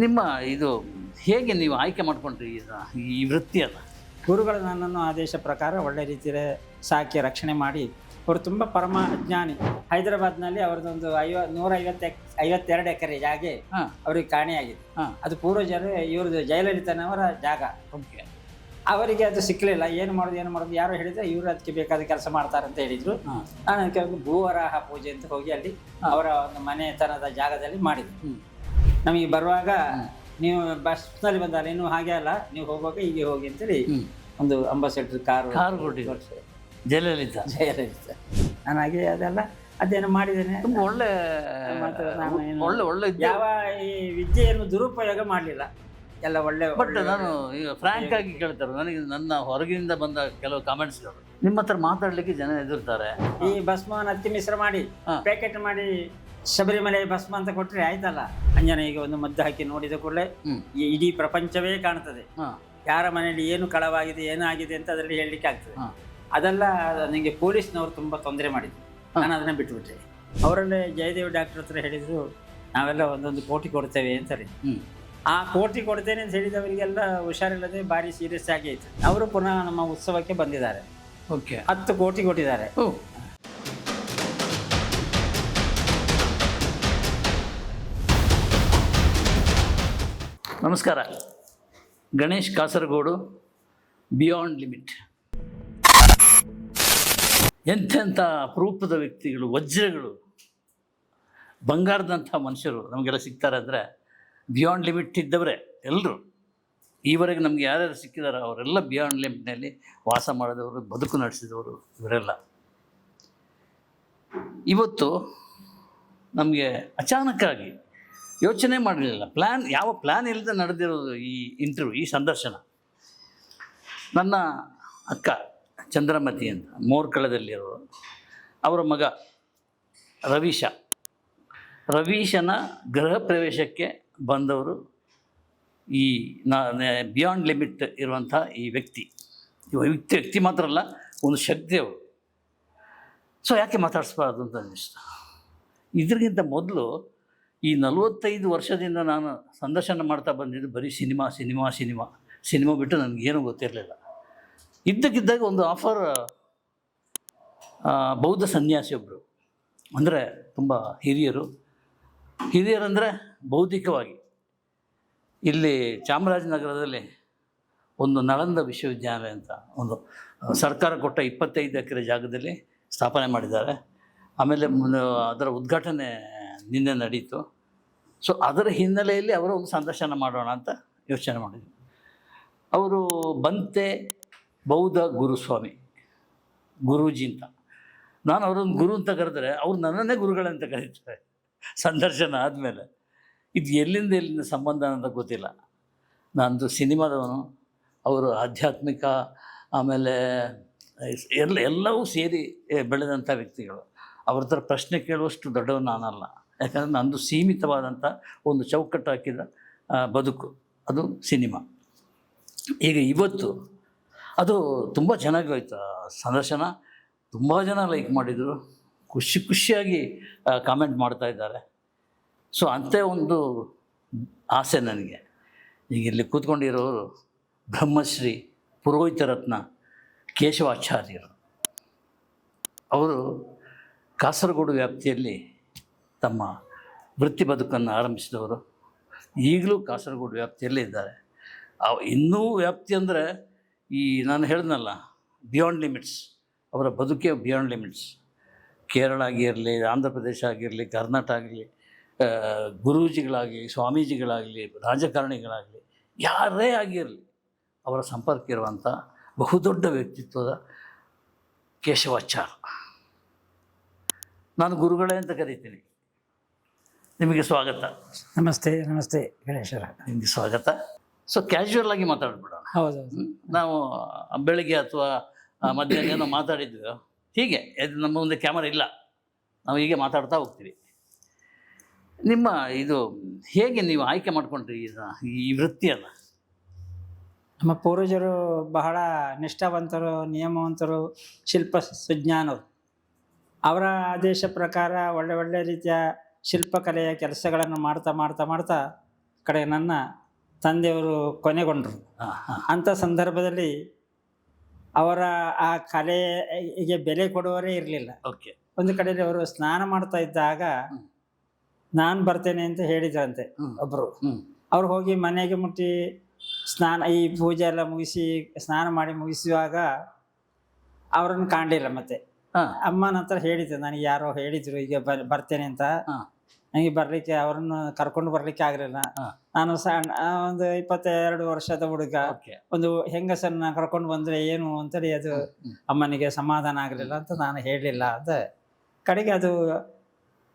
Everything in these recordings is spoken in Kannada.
ನಿಮ್ಮ ಇದು ಹೇಗೆ ನೀವು ಆಯ್ಕೆ ಮಾಡ್ಕೊಂಡ್ರಿ ಈ ವೃತ್ತಿಯನ್ನು? ಗುರುಗಳು ನನ್ನನ್ನು ಆದೇಶ ಪ್ರಕಾರ ಒಳ್ಳೆ ರೀತಿಯಲ್ಲಿ ಸಾಕಿ ರಕ್ಷಣೆ ಮಾಡಿ, ಅವರು ತುಂಬ ಪರಮ ಅಜ್ಞಾನಿ. ಹೈದರಾಬಾದ್ನಲ್ಲಿ ಅವ್ರದ್ದೊಂದು 52 ಎಕರೆ ಜಾಗೆ ಹಾಂ ಅವ್ರಿಗೆ ಕಾಣೆಯಾಗಿದೆ. ಹಾಂ ಅದು ಪೂರ್ವಜರು ಇವ್ರದ್ದು ಜಯಲಲಿತನವರ ಜಾಗ. ಓಕೆ. ಅವರಿಗೆ ಅದು ಸಿಕ್ಕಲಿಲ್ಲ. ಏನು ಮಾಡೋದು ಯಾರು ಹೇಳಿದ್ರೆ ಇವರು ಅದಕ್ಕೆ ಬೇಕಾದ ಕೆಲಸ ಮಾಡ್ತಾರಂತ ಹೇಳಿದರು. ಹಾಂ ನಾನು ಅದಕ್ಕೆ ಒಂದು ಭೂವರಾಹ ಪೂಜೆ ಅಂತ ಹೋಗಿ ಅಲ್ಲಿ ಅವರ ಒಂದು ಮನೆತನದ ಜಾಗದಲ್ಲಿ ಮಾಡಿದೆ. ನಮಗೆ ಬರುವಾಗ ನೀವು ಬಸ್ನಲ್ಲಿ ಬಂದಾಗ ಇನ್ನೂ ಹಾಗೆ ಅಲ್ಲ, ನೀವು ಹೋಗುವಾಗ ಹೀಗೆ ಹೋಗಿ ಅಂತೇಳಿ ಒಂದು ಅಂಬಾಸೆಡರ್ ಕಾರು ಕೊಟ್ಟಿದ್ದಾರೆ. ಜಯಲಲಿತಾ ನಾನು ಹಾಗೆ ಅದೆಲ್ಲ ಅದೇನು ಮಾಡಿದ್ದೇನೆ. ತುಂಬ ಒಳ್ಳೆ ಮತ್ತು ನಾನು ಏನು ಒಳ್ಳೆ ಒಳ್ಳೆ ಯಾವ ಈ ವಿದ್ಯೆಯನ್ನು ದುರುಪಯೋಗ ಮಾಡಲಿಲ್ಲ, ಎಲ್ಲ ಒಳ್ಳೆ. ಬಟ್ ನಾನು ಈಗ ಫ್ರ್ಯಾಂಕ್ ಆಗಿ ಕೇಳ್ತಾರೆ, ನನಗೆ ನನ್ನ ಹೊರಗಿನಿಂದ ಬಂದ ಕೆಲವು ಕಾಮೆಂಟ್ಸ್ಗಳು, ನಿಮ್ಮ ಹತ್ರ ಮಾತಾಡ್ಲಿಕ್ಕೆ ಜನ ಎದುರ್ತಾರೆ. ಈ ಭಸ್ಮವನ್ನು ಅಕ್ಕಿ ಮಿಶ್ರ ಮಾಡಿ ಪ್ಯಾಕೆಟ್ ಮಾಡಿ ಶಬರಿಮಲೆ ಭಸ್ಮ ಅಂತ ಕೊಟ್ಟರೆ ಆಯ್ತಲ್ಲ. ಅಂಜನೆಗೆ ಒಂದು ಮದ್ದು ಹಾಕಿ ನೋಡಿದ ಕೂಡಲೇ ಈ ಇಡೀ ಪ್ರಪಂಚವೇ ಕಾಣ್ತದೆ. ಯಾರ ಮನೆಯಲ್ಲಿ ಏನು ಕಳವಾಗಿದೆ ಏನಾಗಿದೆ ಅಂತ ಅದರಲ್ಲಿ ಹೇಳಲಿಕ್ಕೆ ಆಗ್ತದೆ. ಅದೆಲ್ಲ ನನಗೆ ಪೊಲೀಸ್ನವರು ತುಂಬ ತೊಂದರೆ ಮಾಡಿದ್ರು. ನಾನು ಅದನ್ನು ಬಿಟ್ಟುಬಿಟ್ಟೆ. ಅವರಲ್ಲೇ ಜಯದೇವ್ ಡಾಕ್ಟರ್ ಹತ್ರ ಹೇಳಿದರು, ನಾವೆಲ್ಲ 1 ಕೋಟಿ ಕೊಡ್ತೇವೆ ಅಂತಾರೆ. ಆ ಕೋಟಿ ಕೊಡ್ತೇನೆ ಅಂತ ಹೇಳಿದವರಿಗೆಲ್ಲ ಹುಷಾರಿಲ್ಲದೆ ಭಾರಿ ಸೀರಿಯಸ್ ಆಗಿ ಆಯಿತು. ಅವರು ಪುನಃ ನಮ್ಮ ಉತ್ಸವಕ್ಕೆ ಬಂದಿದ್ದಾರೆ. ಓಕೆ. 10 ಕೋಟಿ ಕೊಟ್ಟಿದ್ದಾರೆ. ನಮಸ್ಕಾರ. Ganesh Kasaragod, beyond limit. ಎಂತೆಂಥ ಅಪರೂಪದ ವ್ಯಕ್ತಿಗಳು, ವಜ್ರಗಳು, ಬಂಗಾರದಂಥ ಮನುಷ್ಯರು ನಮಗೆಲ್ಲ ಸಿಗ್ತಾರೆ ಅಂದರೆ ಬಿಯಾಂಡ್ ಲಿಮಿಟ್ ಇದ್ದವರೇ ಎಲ್ಲರೂ. ಈವರೆಗೆ ನಮಗೆ ಯಾರ್ಯಾರು ಸಿಕ್ಕಿದಾರೋ ಅವರೆಲ್ಲ ಬಿಯಾಂಡ್ ಲಿಮಿಟ್ನಲ್ಲಿ ವಾಸ ಮಾಡಿದವರು, ಬದುಕು ನಡೆಸಿದವರು ಇವರೆಲ್ಲ. ಇವತ್ತು ನಮಗೆ ಅಚಾನಕ್ಕಾಗಿ ಯೋಚನೆ ಮಾಡಲಿಲ್ಲ, ಯಾವ ಪ್ಲ್ಯಾನ್ ಇಲ್ಲದೆ ನಡೆದಿರೋದು ಈ ಇಂಟರ್ವ್ಯೂ, ಈ ಸಂದರ್ಶನ. ನನ್ನ ಅಕ್ಕ ಚಂದ್ರಮತಿ ಅಂತ ಮೋರ್ಕಳದಲ್ಲಿರೋರು, ಅವರ ಮಗ ರವೀಶನ ಗೃಹ ಪ್ರವೇಶಕ್ಕೆ ಬಂದವರು ಈ ಬಿಯಾಂಡ್ ಲಿಮಿಟ್ ಇರುವಂಥ ಈ ವ್ಯಕ್ತಿ ಮಾತ್ರ ಅಲ್ಲ, ಒಂದು ಶಕ್ತಿ ಅವರು. ಸೊ ಯಾಕೆ ಮಾತಾಡಿಸ್ಬಾರ್ದು ಅಂತ ಅನ್ನಿಸ್ತು. ಇದಕ್ಕಿಂತ ಮೊದಲು ಈ 45 ವರ್ಷದಿಂದ ನಾನು ಸಂದರ್ಶನ ಮಾಡ್ತಾ ಬಂದಿದ್ದು ಬರೀ ಸಿನಿಮಾ ಬಿಟ್ಟು ನನಗೇನೂ ಗೊತ್ತಿರಲಿಲ್ಲ. ಇದ್ದಕ್ಕಿದ್ದಾಗ ಒಂದು ಆಫರ್, ಬೌದ್ಧ ಸನ್ಯಾಸಿಯೊಬ್ಬರು, ಅಂದರೆ ತುಂಬ ಹಿರಿಯರಂದರೆ ಬೌದ್ಧಿಕವಾಗಿ, ಇಲ್ಲಿ ಚಾಮರಾಜನಗರದಲ್ಲಿ ಒಂದು ನಳಂದ ವಿಶ್ವವಿದ್ಯಾಲಯ ಅಂತ ಒಂದು ಸರ್ಕಾರ ಕೊಟ್ಟ 25 ಎಕರೆ ಜಾಗದಲ್ಲಿ ಸ್ಥಾಪನೆ ಮಾಡಿದ್ದಾರೆ. ಆಮೇಲೆ ಅದರ ಉದ್ಘಾಟನೆ ನಿನ್ನೆ ನಡೀತು. ಸೊ ಅದರ ಹಿನ್ನೆಲೆಯಲ್ಲಿ ಅವರ ಒಂದು ಸಂದರ್ಶನ ಮಾಡೋಣ ಅಂತ ಯೋಚನೆ ಮಾಡಿದ್ವಿ. ಅವರು ಬಂತೆ ಬೌದ್ಧ ಗುರೂಜಿ ಅಂತ. ನಾನು ಅವರೊಂದು ಗುರು ಅಂತ ಕರೆದ್ರೆ ಅವ್ರು ನನ್ನನ್ನೇ ಗುರುಗಳಂತ ಕರೀತಾರೆ ಸಂದರ್ಶನ ಆದಮೇಲೆ. ಇದು ಎಲ್ಲಿಂದ ಸಂಬಂಧ ಅಂತ ಗೊತ್ತಿಲ್ಲ. ನಂದು ಸಿನಿಮಾದವನು, ಅವರು ಆಧ್ಯಾತ್ಮಿಕ, ಆಮೇಲೆ ಎಲ್ಲವೂ ಸೇರಿ ಬೆಳೆದಂಥ ವ್ಯಕ್ತಿಗಳು. ಅವ್ರ ಹತ್ರ ಪ್ರಶ್ನೆ ಕೇಳುವಷ್ಟು ದೊಡ್ಡವನು ನಾನಲ್ಲ. ಯಾಕಂದರೆ ನಂದು ಸೀಮಿತವಾದಂಥ ಒಂದು ಚೌಕಟ್ಟು ಹಾಕಿದ ಬದುಕು, ಅದು ಸಿನಿಮಾ. ಈಗ ಇವತ್ತು ಅದು ತುಂಬ ಚೆನ್ನಾಗಿ ಹೋಯ್ತು ಸಂದರ್ಶನ. ತುಂಬ ಜನ ಲೈಕ್ ಮಾಡಿದರು, ಖುಷಿಯಾಗಿ ಕಾಮೆಂಟ್ ಮಾಡ್ತಾ ಇದ್ದಾರೆ. ಸೊ ಅಂಥ ಒಂದು ಆಸೆ ನನಗೆ. ಈಗ ಇಲ್ಲಿ ಕೂತ್ಕೊಂಡಿರೋರು ಬ್ರಹ್ಮಶ್ರೀ ಪುರೋಹಿತ ರತ್ನ ಕೇಶವಾಚಾರ್ಯರು. ಅವರು ಕಾಸರಗೋಡು ವ್ಯಾಪ್ತಿಯಲ್ಲಿ ತಮ್ಮ ವೃತ್ತಿ ಬದುಕನ್ನು ಆರಂಭಿಸಿದವರು. ಈಗಲೂ ಕಾಸರಗೋಡು ವ್ಯಾಪ್ತಿಯಲ್ಲೇ ಇದ್ದಾರೆ. ಇನ್ನೂ ವ್ಯಾಪ್ತಿ ಅಂದರೆ ಈ ನಾನು ಹೇಳಿದ್ನಲ್ಲ ಬಿಯಾಂಡ್ ಲಿಮಿಟ್ಸ್, ಅವರ ಬದುಕೇ ಬಿಯಾಂಡ್ ಲಿಮಿಟ್ಸ್. ಕೇರಳ ಆಗಿರಲಿ, ಆಂಧ್ರ ಪ್ರದೇಶ ಆಗಿರಲಿ, ಕರ್ನಾಟಕ ಆಗಲಿ, ಗುರೂಜಿಗಳಾಗಲಿ, ಸ್ವಾಮೀಜಿಗಳಾಗಲಿ, ರಾಜಕಾರಣಿಗಳಾಗಲಿ, ಯಾರೇ ಆಗಿರಲಿ ಅವರ ಸಂಪರ್ಕ ಇರುವಂಥ ಬಹುದೊಡ್ಡ ವ್ಯಕ್ತಿತ್ವದ ಕೇಶವಾಚಾರ್ಯ. ನಾನು ಗುರುಗಳೇ ಅಂತ ಕರಿತೀನಿ. ನಿಮಗೆ ಸ್ವಾಗತ. ನಮಸ್ತೆ ಗಣೇಶರ, ನಿಮಗೆ ಸ್ವಾಗತ. ಸೊ ಕ್ಯಾಶುವಲ್ ಆಗಿ ಮಾತಾಡ್ಬಿಡೋಣ. ಹೌದು. ನಾವು ಬೆಳಗ್ಗೆ ಅಥವಾ ಮಧ್ಯಾಹ್ನ ಏನೋ ಮಾತಾಡಿದ್ವಿ, ಹೀಗೆ ನಮ್ಮ ಮುಂದೆ ಕ್ಯಾಮರಾ ಇಲ್ಲ, ನಾವು ಹೀಗೆ ಮಾತಾಡ್ತಾ ಹೋಗ್ತೀವಿ. ನಿಮ್ಮ ಇದು ಹೇಗೆ ನೀವು ಆಯ್ಕೆ ಮಾಡ್ಕೊಂಡ್ರಿ ಈ ವೃತ್ತಿಯನ್ನು? ನಮ್ಮ ಪೂರ್ವಜರು ಬಹಳ ನಿಷ್ಠಾವಂತರು, ನಿಯಮವಂತರು, ಶಿಲ್ಪ ಸುಜ್ಞಾನರು. ಅವರ ಆದೇಶ ಪ್ರಕಾರ ಒಳ್ಳೆ ರೀತಿಯ ಶಿಲ್ಪಕಲೆಯ ಕೆಲಸಗಳನ್ನು ಮಾಡ್ತಾ ಕಡೆ ನನ್ನ ತಂದೆಯವರು ಕೊನೆಗೊಂಡರು. ಅಂಥ ಸಂದರ್ಭದಲ್ಲಿ ಅವರ ಆ ಕಲೆಗೆ ಬೆಲೆ ಕೊಡುವವರೇ ಇರಲಿಲ್ಲ. ಓಕೆ. ಒಂದು ಕಡೆಯಲ್ಲಿ ಅವರು ಸ್ನಾನ ಮಾಡ್ತಾ ಇದ್ದಾಗ ನಾನು ಬರ್ತೇನೆ ಅಂತ ಹೇಳಿದ್ರಂತೆ ಒಬ್ಬರು. ಅವ್ರು ಹೋಗಿ ಮನೆಗೆ ಮುಟ್ಟಿ ಈ ಪೂಜೆ ಎಲ್ಲ ಮುಗಿಸಿ ಸ್ನಾನ ಮಾಡಿ ಮುಗಿಸುವಾಗ ಅವರನ್ನು ಕಾಣಲಿಲ್ಲ. ಮತ್ತೆ ಅಮ್ಮನ ಹತ್ರ ಹೇಳಿದ್ದೆ, ನನಗೆ ಯಾರೋ ಹೇಳಿದ್ರು ಈಗ ಬರ್ತೇನೆ ಅಂತ, ನನಗೆ ಬರ್ಲಿಕ್ಕೆ ಅವರನ್ನು ಕರ್ಕೊಂಡು ಬರ್ಲಿಕ್ಕೆ ಆಗಲಿಲ್ಲ. ನಾನು ಸಣ್ಣ ಒಂದು 22 ವರ್ಷದ ಹುಡುಗ, ಒಂದು ಹೆಂಗಸನ್ನ ಕರ್ಕೊಂಡು ಬಂದ್ರೆ ಏನು ಅಂತೇಳಿ ಅದು ಅಮ್ಮನಿಗೆ ಸಮಾಧಾನ ಆಗಲಿಲ್ಲ ಅಂತ ನಾನು ಹೇಳಲಿಲ್ಲ ಅಂತ. ಕಡೆಗೆ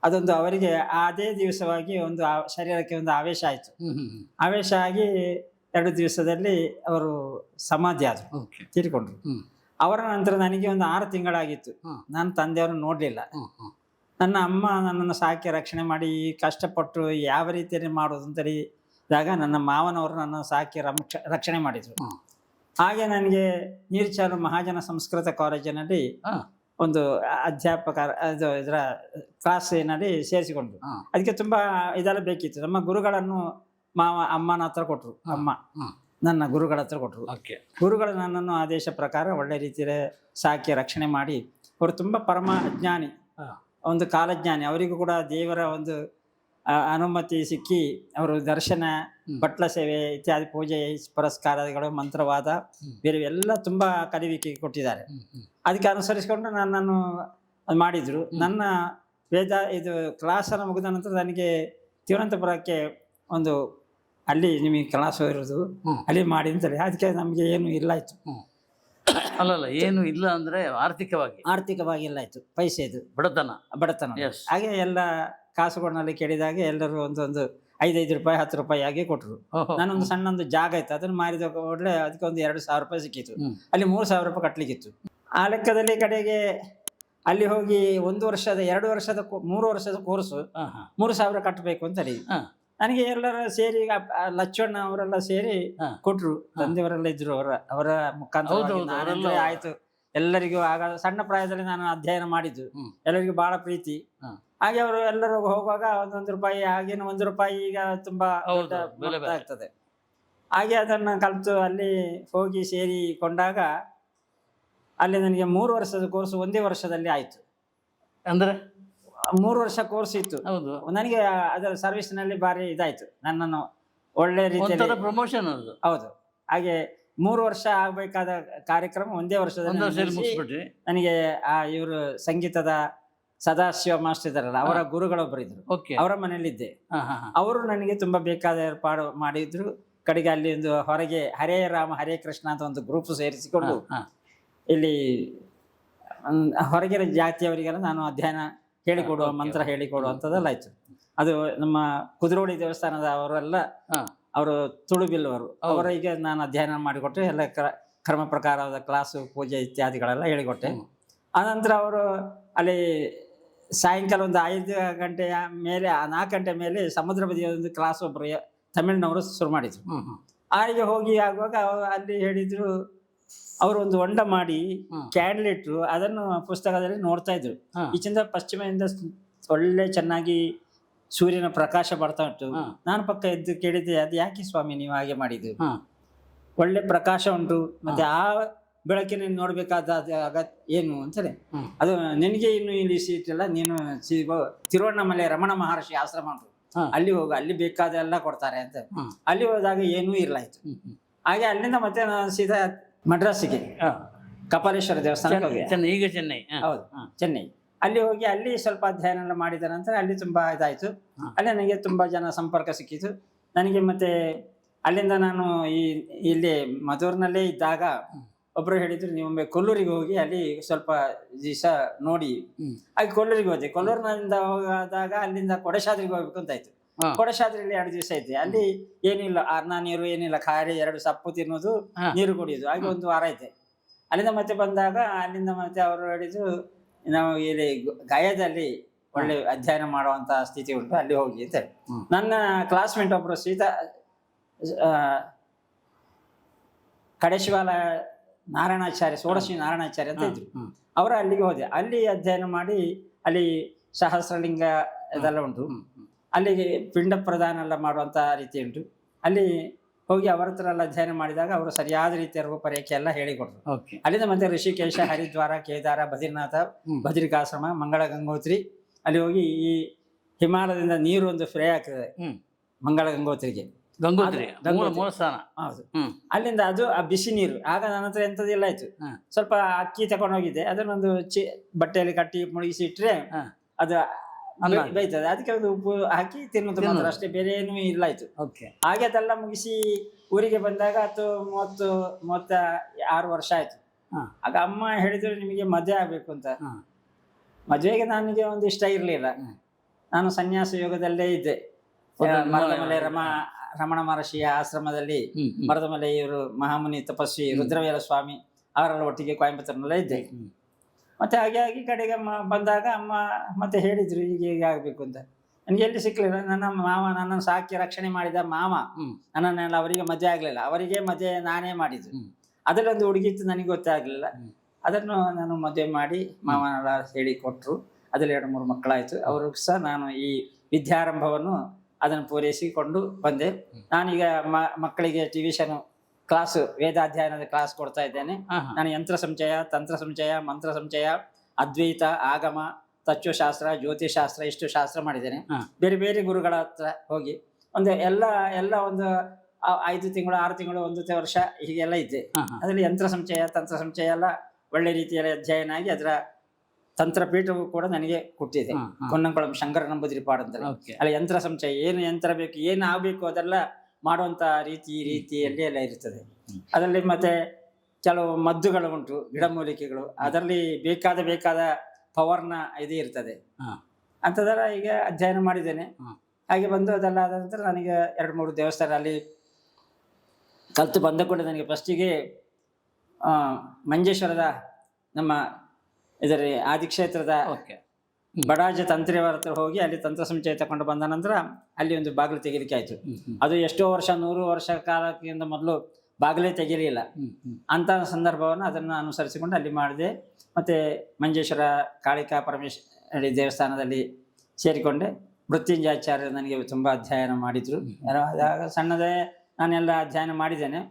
ಅದೊಂದು ಅವರಿಗೆ ಅದೇ ದಿವಸವಾಗಿ ಒಂದು ಶರೀರಕ್ಕೆ ಒಂದು ಆವೇಶ ಆಯಿತು. ಆವೇಶ ಆಗಿ 2 ದಿವಸದಲ್ಲಿ ಅವರು ಸಮಾಧಿ ಆದರು, ತೀರಿಕೊಂಡ್ರು. ಅವರ ನಂತರ ನನಗೆ ಒಂದು 6 ತಿಂಗಳಾಗಿತ್ತು. ನಾನು ತಂದೆಯವ್ರನ್ನ ನೋಡಲಿಲ್ಲ. ನನ್ನ ಅಮ್ಮ ನನ್ನನ್ನು ಸಾಕಿ ರಕ್ಷಣೆ ಮಾಡಿ ಕಷ್ಟಪಟ್ಟು ಯಾವ ರೀತಿಯಲ್ಲಿ ಮಾಡೋದು ಅಂತೇಳಿ ಇದ್ದಾಗ ನನ್ನ ಮಾವನವರು ನನ್ನನ್ನು ಸಾಕಿ ರಕ್ಷಣೆ ಮಾಡಿದರು. ಹಾಗೆ ನನಗೆ ನೀರ್ಚಾಲು ಮಹಾಜನ ಸಂಸ್ಕೃತ ಕಾಲೇಜಿನಲ್ಲಿ ಒಂದು ಅಧ್ಯಾಪಕ ಇದರ ಕ್ಲಾಸಿನಲ್ಲಿ ಸೇರಿಸಿಕೊಂಡ್ರು. ಅದಕ್ಕೆ ತುಂಬ ಇದೆಲ್ಲ ಬೇಕಿತ್ತು. ನಮ್ಮ ಗುರುಗಳನ್ನು ಅಮ್ಮನ ಹತ್ರ ಕೊಟ್ಟರು. ಅಮ್ಮ ನನ್ನ ಗುರುಗಳ ಹತ್ರ ಕೊಟ್ಟರು. ಗುರುಗಳು ನನ್ನನ್ನು ಆದೇಶ ಪ್ರಕಾರ ಒಳ್ಳೆ ರೀತಿಯಲ್ಲಿ ಸಾಕಿ ರಕ್ಷಣೆ ಮಾಡಿ, ಅವರು ತುಂಬ ಪರಮ ಅಜ್ಞಾನಿ, ಒಂದು ಕಾಲಜ್ಞಾನಿ. ಅವರಿಗೂ ಕೂಡ ದೇವರ ಒಂದು ಅನುಮತಿ ಸಿಕ್ಕಿ ಅವರು ದರ್ಶನ, ಬಟ್ಲ ಸೇವೆ ಇತ್ಯಾದಿ ಪೂಜೆ ಪುರಸ್ಕಾರಗಳು, ಮಂತ್ರವಾದ ಬೇರೆ ಎಲ್ಲ ತುಂಬ ಕಲಿವಿಕೆ ಕೊಟ್ಟಿದ್ದಾರೆ. ಅದಕ್ಕೆ ಅನುಸರಿಸಿಕೊಂಡು ನನ್ನನ್ನು ಮಾಡಿದರು. ನನ್ನ ಕ್ಲಾಸನ್ನು ಮುಗಿದ ನಂತರ ನನಗೆ ತಿರುವನಂತಪುರಕ್ಕೆ ಒಂದು ಅಲ್ಲಿ ನಿಮಗೆ ಕ್ಲಾಸು ಇರೋದು, ಅಲ್ಲಿ ಮಾಡಿ ಅಂತೇಳಿ. ಅದಕ್ಕೆ ನಮಗೆ ಏನು ಇಲ್ಲ ಆಯಿತು. ಅಲ್ಲಲ್ಲ, ಏನು ಇಲ್ಲ ಅಂದರೆ ಆರ್ಥಿಕವಾಗಿ ಇಲ್ಲ ಆಯಿತು. ಪೈಸೆದು ಬಡತನ. ಹಾಗೆ ಎಲ್ಲ ಕಾಸುಗಳನ್ನಲ್ಲಿ ಕೇಳಿದಾಗ ಎಲ್ಲರೂ ಒಂದು 5 ರೂಪಾಯಿ 10 ರೂಪಾಯಿ ಹಾಗೆ ಕೊಟ್ಟರು. ನಾನೊಂದು ಸಣ್ಣೊಂದು ಜಾಗ ಇತ್ತು, ಅದನ್ನು ಮಾರಿದ ಕೂಡಲೇ ಅದಕ್ಕೆ ಒಂದು 2,000 ರೂಪಾಯಿ ಸಿಕ್ಕಿತ್ತು. ಅಲ್ಲಿ 3,000 ರೂಪಾಯಿ ಕಟ್ಟಲಿಕ್ಕಿತ್ತು. ಆ ಲೆಕ್ಕದಲ್ಲಿ ಕಡೆಗೆ ಅಲ್ಲಿ ಹೋಗಿ 1 ವರ್ಷದ 2 ವರ್ಷದ 3 ವರ್ಷದ ಕೋರ್ಸು 3,000 ಕಟ್ಟಬೇಕು ಅಂತ ಹೇಳಿ ನನಗೆ ಎಲ್ಲರ ಸೇರಿ ಲಚ್ಚಣ್ಣ ಅವರೆಲ್ಲ ಸೇರಿ ಕೊಟ್ರು. ತಂದೆಯವರೆಲ್ಲ ಇದ್ರು, ಅವರ ಮುಖಾಂತರ ಆಯ್ತು. ಎಲ್ಲರಿಗೂ ಆಗ ಸಣ್ಣ ಪ್ರಾಯದಲ್ಲಿ ನಾನು ಅಧ್ಯಯನ ಮಾಡಿದ್ದು, ಎಲ್ಲರಿಗೂ ಬಹಳ ಪ್ರೀತಿ. ಹಾಗೆ ಅವರು ಎಲ್ಲರೂ ಹೋಗುವಾಗ 1 ರೂಪಾಯಿ, ಹಾಗೇನು 1 ರೂಪಾಯಿ ಈಗ ತುಂಬಾ ಆಗ್ತದೆ. ಹಾಗೆ ಅದನ್ನು ಕಲಿತು ಅಲ್ಲಿ ಹೋಗಿ ಸೇರಿಕೊಂಡಾಗ ಅಲ್ಲಿ ನನಗೆ 3 ವರ್ಷದ ಕೋರ್ಸ್ ಒಂದೇ ವರ್ಷದಲ್ಲಿ ಆಯ್ತು. ಅಂದ್ರೆ 3 ವರ್ಷ ಕೋರ್ಸ್ ಇತ್ತು. ನನಗೆ ಅದರ ಸರ್ವಿಸ್ನಲ್ಲಿ ಭಾರಿ ಇದಾಯ್ತು. ನನ್ನನ್ನು ಒಳ್ಳೆ ರೀತಿಯಲ್ಲಿ ಪ್ರಮೋಷನ್. ಹೌದು. ಹಾಗೆ 3 ವರ್ಷ ಆಗಬೇಕಾದ ಕಾರ್ಯಕ್ರಮ ಒಂದೇ ವರ್ಷದಲ್ಲಿ ನನಗೆ ಇವರು ಸಂಗೀತದ ಸದಾಶಿವ ಮಾಸ್ಟರ್ ಇದ್ದಾರಲ್ಲ, ಅವರ ಗುರುಗಳೊಬ್ಬರಿದ್ರು. ಅವರ ಮನೆಯಲ್ಲಿದ್ದೆ. ಅವರು ನನಗೆ ತುಂಬಾ ಬೇಕಾದ ಏರ್ಪಾಡು ಮಾಡಿದ್ರು. ಕಡೆಗೆ ಅಲ್ಲಿ ಒಂದು ಹೊರಗೆ ಹರೇ ರಾಮ ಹರೇ ಕೃಷ್ಣ ಅಂತ ಒಂದು ಗ್ರೂಪ್ ಸೇರಿಸಿಕೊಂಡು ಇಲ್ಲಿ ಹೊರಗಿನ ಜಾತಿಯವರಿಗೆಲ್ಲ ನಾನು ಅಧ್ಯಯನ ಹೇಳಿಕೊಡುವ, ಮಂತ್ರ ಹೇಳಿಕೊಡುವಂಥದ್ದೆಲ್ಲ ಆಯ್ತು. ಅದು ನಮ್ಮ ಕುದ್ರೋಳಿ ದೇವಸ್ಥಾನದ ಅವರೆಲ್ಲ, ಅವರು ತುಳುಬಿಲ್ಲವರು, ಅವರಿಗೆ ನಾನು ಅಧ್ಯಯನ ಮಾಡಿಕೊಟ್ಟೆ. ಎಲ್ಲ ಕ್ರಮ ಪ್ರಕಾರವಾದ ಕ್ಲಾಸು, ಪೂಜೆ ಇತ್ಯಾದಿಗಳೆಲ್ಲ ಹೇಳಿಕೊಟ್ಟೆ. ಆನಂತರ ಅವರು ಅಲ್ಲಿ ಸಾಯಂಕಾಲ ಒಂದು 5 ಗಂಟೆಯ ಮೇಲೆ 4 ಗಂಟೆ ಮೇಲೆ ಸಮುದ್ರ ಬದಿಯ ಒಂದು ಕ್ಲಾಸ್ ಒಬ್ಬರು ತಮಿಳಿನವರು ಶುರು ಮಾಡಿದ್ರು. ಅಲ್ಲಿಗೆ ಹೋಗಿ ಆಗುವಾಗ ಅಲ್ಲಿ ಹೇಳಿದ್ರು, ಅವರು ಒಂದು ಹೊಂಡ ಮಾಡಿ ಕ್ಯಾಂಡಲ್ ಇಟ್ಟರು, ಅದನ್ನು ಪುಸ್ತಕದಲ್ಲಿ ನೋಡ್ತಾ ಇದ್ರು. ಈಚಿಂದ ಪಶ್ಚಿಮದಿಂದ ಒಳ್ಳೆ ಚೆನ್ನಾಗಿ ಸೂರ್ಯನ ಪ್ರಕಾಶ ಬರ್ತಾ ಉಂಟು. ನಾನು ಪಕ್ಕ ಎದ್ದು ಕೇಳಿದ್ದೆ, ಅದು ಯಾಕೆ ಸ್ವಾಮಿ ನೀವು ಹಾಗೆ ಮಾಡಿದ್ದು? ಒಳ್ಳೆ ಪ್ರಕಾಶ ಉಂಟು, ಮತ್ತೆ ಆ ಬೆಳಕಿನ ನೋಡ್ಬೇಕಾದ ಏನು ಅಂತಾರೆ. ಅದು ನಿನಗೆ ಇನ್ನು ಇಲ್ಲಿ ಸೀಟ್ ಇಲ್ಲ, ನೀನು ತಿರುವಣ್ಣಾಮಲೈ ರಮಣ ಮಹರ್ಷಿ ಆಶ್ರಮ ಉಂಟು, ಅಲ್ಲಿ ಹೋಗು, ಅಲ್ಲಿ ಬೇಕಾದ ಎಲ್ಲ ಕೊಡ್ತಾರೆ ಅಂತ. ಅಲ್ಲಿ ಹೋದಾಗ ಏನೂ ಇರ್ಲಾಯ್ತು. ಹಾಗೆ ಅಲ್ಲಿಂದ ಮತ್ತೆ ನಾನು ಸೀದಾ ಮಡ್ರಾಸಿಗೆ ಕಪಾಲೇಶ್ವರ ದೇವಸ್ಥಾನಕ್ಕೆ ಹೋಗಿ, ಈಗ ಚೆನ್ನೈ. ಹೌದು, ಚೆನ್ನೈ. ಅಲ್ಲಿ ಹೋಗಿ ಅಲ್ಲಿ ಸ್ವಲ್ಪ ಅಧ್ಯಯನ ಮಾಡಿದ ನಂತರ ಅಲ್ಲಿ ತುಂಬಾ ಇದಾಯ್ತು. ಅಲ್ಲಿ ನನಗೆ ತುಂಬಾ ಜನ ಸಂಪರ್ಕ ಸಿಕ್ಕಿತು ನನಗೆ. ಮತ್ತೆ ಅಲ್ಲಿಂದ ನಾನು ಇಲ್ಲಿ ಮಧೂರಿನಲ್ಲೇ ಇದ್ದಾಗ ಒಬ್ಬರು ಹೇಳಿದ್ರು, ನೀವು ಕೊಲ್ಲೂರಿಗೆ ಹೋಗಿ ಅಲ್ಲಿ ಸ್ವಲ್ಪ ದಿವಸ ನೋಡಿ. ಹಾಗೆ ಕೊಲ್ಲೂರಿಗೆ ಹೋದೆ. ಕೊಲ್ಲೂರಿನಿಂದ ಹೋದಾಗ ಅಲ್ಲಿಂದ ಕೊಡಚಾದ್ರಿಗೆ ಹೋಗ್ಬೇಕು ಅಂತ ಆಯ್ತು. ಕೊಡಚಾದ್ರಿಯಲ್ಲಿ 2 ದಿವಸ ಇದ್ದೆ. ಅಲ್ಲಿ ಏನಿಲ್ಲ, ಅನ್ನ ನೀರು ಏನಿಲ್ಲ, ಖಾಲಿ 2 ಸಪ್ಪು ತಿನ್ನೋದು, ನೀರು ಕುಡಿಯೋದು. ಹಾಗೆ 1 ವಾರ ಇದ್ದೆ. ಅಲ್ಲಿಂದ ಮತ್ತೆ ಬಂದಾಗ ಅಲ್ಲಿಂದ ಮತ್ತೆ ಅವರು ಹೇಳಿದ್ರು, ನಾವು ಇಲ್ಲಿ ಗಯಾದಲ್ಲಿ ಒಳ್ಳೆ ಅಧ್ಯಯನ ಮಾಡುವಂತ ಸ್ಥಿತಿ ಉಂಟು, ಅಲ್ಲಿ ಹೋಗಿ ಅಂತ. ನನ್ನ ಕ್ಲಾಸ್ಮೇಟ್ ಒಬ್ರು ಕಡೇಶಿವಾಲ ನಾರಾಯಣಾಚಾರ್ಯ, ಷೋಡಶಿ ನಾರಾಯಣಾಚಾರ್ಯ ಅಂತ ಇದ್ರು. ಅವರ ಅಲ್ಲಿಗೆ ಹೋದೆ. ಅಲ್ಲಿ ಅಧ್ಯಯನ ಮಾಡಿ ಅಲ್ಲಿ ಸಹಸ್ರಲಿಂಗ ಇದೆಲ್ಲ ಉಂಟು. ಅಲ್ಲಿಗೆ ಪಿಂಡ ಪ್ರದಾನ ಎಲ್ಲ ಮಾಡುವಂಥ ರೀತಿ ಉಂಟು. ಅಲ್ಲಿ ಹೋಗಿ ಅವರ ಹತ್ರ ಎಲ್ಲ ಅಧ್ಯಯನ ಮಾಡಿದಾಗ ಅವರು ಸರಿಯಾದ ರೀತಿಯ ರೂಪರೇಖೆ ಎಲ್ಲ ಹೇಳಿಕೊಟ್ರು. ಓಕೆ. ಅಲ್ಲಿಂದ ಮತ್ತೆ ಋಷಿಕೇಶ, ಹರಿದ್ವಾರ, ಕೇದಾರ, ಬದ್ರಿನಾಥ, ಬದ್ರಿಕಾಶ್ರಮ, ಮಂಗಳ ಗಂಗೋತ್ರಿ, ಅಲ್ಲಿ ಹೋಗಿ ಈ ಹಿಮಾಲಯದಿಂದ ನೀರು ಒಂದು ಫ್ರೇ ಆಗ್ತದೆ ಮಂಗಳ ಗಂಗೋತ್ರಿಗೆ. ಗಂಗೋತ್ರಿ ಮೂಲ ಸ್ಥಾನ. ಹೌದು. ಅಲ್ಲಿಂದ ಅದು ಆ ಬಿಸಿ ನೀರು. ಆಗ ನನ್ನ ಹತ್ರ ಎಂಥದ್ದೆಲ್ಲ ಆಯ್ತು. ಸ್ವಲ್ಪ ಅಕ್ಕಿ ತಗೊಂಡು ಹೋಗಿದ್ದೆ, ಅದನ್ನೊಂದು ಬಟ್ಟೆಯಲ್ಲಿ ಕಟ್ಟಿ ಮುಳುಗಿಸಿ ಇಟ್ರೆ ಅದು ಬೈತದೆ. ಅದಕ್ಕೆ ಒಂದು ಉಪ್ಪು ಹಾಕಿ ತಿನ್ನೋದು ಮಾತ್ರ, ಅಷ್ಟೇ, ಬೇರೆ ಏನೂ ಇಲ್ಲ ಆಯ್ತು. ಹಾಗೆ ಅದೆಲ್ಲ ಮುಗಿಸಿ ಊರಿಗೆ ಬಂದಾಗ 36 ವರ್ಷ ಆಯ್ತು. ಆಗ ಅಮ್ಮ ಹೇಳಿದ್ರು ನಿಮಗೆ ಮದುವೆ ಆಗ್ಬೇಕು ಅಂತ. ಮದುವೆಗೆ ನನಗೆ ಒಂದು ಇಷ್ಟ ಇರಲಿಲ್ಲ. ನಾನು ಸನ್ಯಾಸ ಯೋಗದಲ್ಲೇ ಇದ್ದೆ. ಮರದಮಲೆ ರಮಣ ಮಹರ್ಷಿಯ ಆಶ್ರಮದಲ್ಲಿ ಮರದಮಲೆ ಇವರು ಮಹಾಮುನಿ ತಪಸ್ವಿ ರುದ್ರವೇಲ ಸ್ವಾಮಿ ಅವರೆಲ್ಲ ಒಟ್ಟಿಗೆ ಕೊಯಂಬತ್ತೂರಿನಲ್ಲೇ ಇದ್ದೆ. ಮತ್ತೆ ಹಾಗೆ ಆಗಿ ಕಡೆಗೆ ಬಂದಾಗ ಅಮ್ಮ ಮತ್ತೆ ಹೇಳಿದ್ರು ಹೀಗೆ ಹೀಗೆ ಆಗಬೇಕು ಅಂತ. ನನಗೆ ಎಲ್ಲಿ ಸಿಕ್ಕಲಿಲ್ಲ. ನನ್ನ ಮಾವ, ನನ್ನನ್ನು ಸಾಕಿ ರಕ್ಷಣೆ ಮಾಡಿದ ಮಾವ ನನ್ನನ್ನೆಲ್ಲ, ಅವರಿಗೆ ಮದುವೆ ಆಗಲಿಲ್ಲ. ಅವರಿಗೆ ಮದುವೆ ನಾನೇ ಮಾಡಿದ್ದು. ಅದರಲ್ಲೊಂದು ಹುಡುಗಿತ್ತು, ನನಗೆ ಗೊತ್ತಾಗಲಿಲ್ಲ. ಅದನ್ನು ನಾನು ಮದುವೆ ಮಾಡಿ ಮಾವನೆಲ್ಲ ಹೇಳಿ ಕೊಟ್ಟರು. ಅದರಲ್ಲಿ 2-3 ಮಕ್ಕಳಾಯಿತು. ಅವರು ಸಹ ನಾನು ಈ ವಿದ್ಯಾರಂಭವನ್ನು ಅದನ್ನು ಪೂರೈಸಿಕೊಂಡು ಬಂದೆ. ನಾನೀಗ ಮಕ್ಕಳಿಗೆ ಟ್ಯೂಷನ್ ಕ್ಲಾಸು, ವೇದಾಧ್ಯಯನದ ಕ್ಲಾಸ್ ಕೊಡ್ತಾ ಇದ್ದೇನೆ. ನಾನು ಯಂತ್ರ ಸಂಚಯ, ತಂತ್ರ ಸಂಚಯ, ಮಂತ್ರ ಸಂಚಯ, ಅದ್ವೈತ, ಆಗಮ, ತತ್ವಶಾಸ್ತ್ರ, ಜ್ಯೋತಿಷಾಸ್ತ್ರ, ಇಷ್ಟು ಶಾಸ್ತ್ರ ಮಾಡಿದ್ದೇನೆ. ಬೇರೆ ಬೇರೆ ಗುರುಗಳ ಹತ್ರ ಹೋಗಿ ಎಲ್ಲ ಒಂದು 5 ತಿಂಗಳು 6 ತಿಂಗಳು 1 ವರ್ಷ ಹೀಗೆಲ್ಲ ಇದ್ದೆ. ಅದರಲ್ಲಿ ಯಂತ್ರ ಸಂಚಯ, ತಂತ್ರ ಸಂಚಯ ಎಲ್ಲ ಒಳ್ಳೆ ರೀತಿಯಲ್ಲಿ ಅಧ್ಯಯನ ಆಗಿ ಅದರ ತಂತ್ರಪೀಠವು ಕೂಡ ನನಗೆ ಕೊಟ್ಟಿದೆ. ಕೊನ್ನಂಕೊಳಂ ಶಂಕರ ನಂಬೂದಿರಿಪಾಡು ಅಂತ. ಅಲ್ಲಿ ಯಂತ್ರ ಸಂಚಯ, ಏನು ಯಂತ್ರ ಬೇಕು, ಏನು ಆಗಬೇಕು ಅದೆಲ್ಲ ಮಾಡುವಂಥ ರೀತಿಯಲ್ಲಿ ಎಲ್ಲ ಇರ್ತದೆ. ಅದರಲ್ಲಿ ಮತ್ತೆ ಕೆಲವು ಮದ್ದುಗಳು ಉಂಟು, ಗಿಡಮೂಲಿಕೆಗಳು, ಅದರಲ್ಲಿ ಬೇಕಾದ ಪವರ್ನ ಇದು ಇರ್ತದೆ. ಅಂಥದ್ದೆಲ್ಲ ಈಗ ಅಧ್ಯಯನ ಮಾಡಿದ್ದೇನೆ. ಹಾಗೆ ಬಂದು ಅದೆಲ್ಲ ಆದ ನಂತರ ನನಗೆ 2-3 ದೇವಸ್ಥಾನ ಅಲ್ಲಿ ಕಲಿತು ಬಂದ ಕೂಡ ನನಗೆ ಫಸ್ಟಿಗೆ ಮಂಜೇಶ್ವರದ ನಮ್ಮ ಇದರ ಆದಿಕ್ಷೇತ್ರದ ಬಡಾಜ ತಂತ್ರಿಯವರ ಹತ್ರ ಹೋಗಿ ಅಲ್ಲಿ ತಂತ್ರ ಸಂಚಯ ತಗೊಂಡು ಬಂದ ನಂತರ ಅಲ್ಲಿ ಒಂದು ಬಾಗಿಲು ತೆಗಿಲಿಕ್ಕೆ ಆಯಿತು. ಅದು ಎಷ್ಟೋ ವರ್ಷ 100 ವರ್ಷ ಕಾಲಕ್ಕಿಂತ ಮೊದಲು ಬಾಗಿಲೇ ತೆಗಿಲಿಲ್ಲ. ಅಂಥ ಸಂದರ್ಭವನ್ನು ಅದನ್ನು ಅನುಸರಿಸಿಕೊಂಡು ಅಲ್ಲಿ ಮಾಡಿದೆ. ಮತ್ತು ಮಂಜೇಶ್ವರ ಕಾಳಿಕಾ ಪರಮೇಶ್ವರಿ ದೇವಸ್ಥಾನದಲ್ಲಿ ಸೇರಿಕೊಂಡೆ. ಮೃತ್ಯುಂಜಯಾಚಾರ್ಯರು ನನಗೆ ತುಂಬ ಅಧ್ಯಯನ ಮಾಡಿದರು. ಆಗ ಸಣ್ಣದೇ ನಾನೆಲ್ಲ ಅಧ್ಯಯನ ಮಾಡಿದ್ದೇನೆ.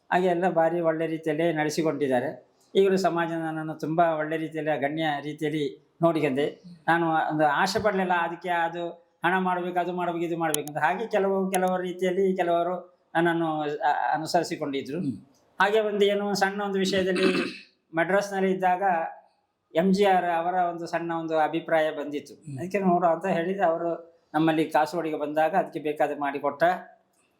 ಹಾಗೆ ಎಲ್ಲ ಭಾರಿ ಒಳ್ಳೆ ರೀತಿಯಲ್ಲೇ ನಡೆಸಿಕೊಂಡಿದ್ದಾರೆ. ಈಗಲೂ ಸಮಾಜ ನನ್ನನ್ನು ತುಂಬ ಒಳ್ಳೆ ರೀತಿಯಲ್ಲಿ, ಗಣ್ಯ ರೀತಿಯಲ್ಲಿ ನೋಡಿಕೊಂಡೆ. ನಾನು ಒಂದು ಆಸೆ ಪಡಲಿಲ್ಲ ಅದಕ್ಕೆ, ಅದು ಹಣ ಮಾಡಬೇಕು, ಅದು ಮಾಡಬೇಕು, ಇದು ಮಾಡಬೇಕಂತ. ಹಾಗೆ ಕೆಲವರ ರೀತಿಯಲ್ಲಿ ಕೆಲವರು ನನ್ನನ್ನು ಅನುಸರಿಸಿಕೊಂಡಿದ್ರು. ಹಾಗೆ ಒಂದು ಸಣ್ಣ ಒಂದು ವಿಷಯದಲ್ಲಿ ಮಡ್ರಾಸ್ನಲ್ಲಿ ಇದ್ದಾಗ MGR ಅವರ ಒಂದು ಸಣ್ಣ ಒಂದು ಅಭಿಪ್ರಾಯ ಬಂದಿತ್ತು. ಅದಕ್ಕೆ ನೋಡು ಅಂತ ಹೇಳಿದ್ರೆ ಅವರು ನಮ್ಮಲ್ಲಿ ಕಾಸರಗೋಡಿಗೆ ಬಂದಾಗ ಅದಕ್ಕೆ ಬೇಕಾದ ಮಾಡಿಕೊಟ್ಟ.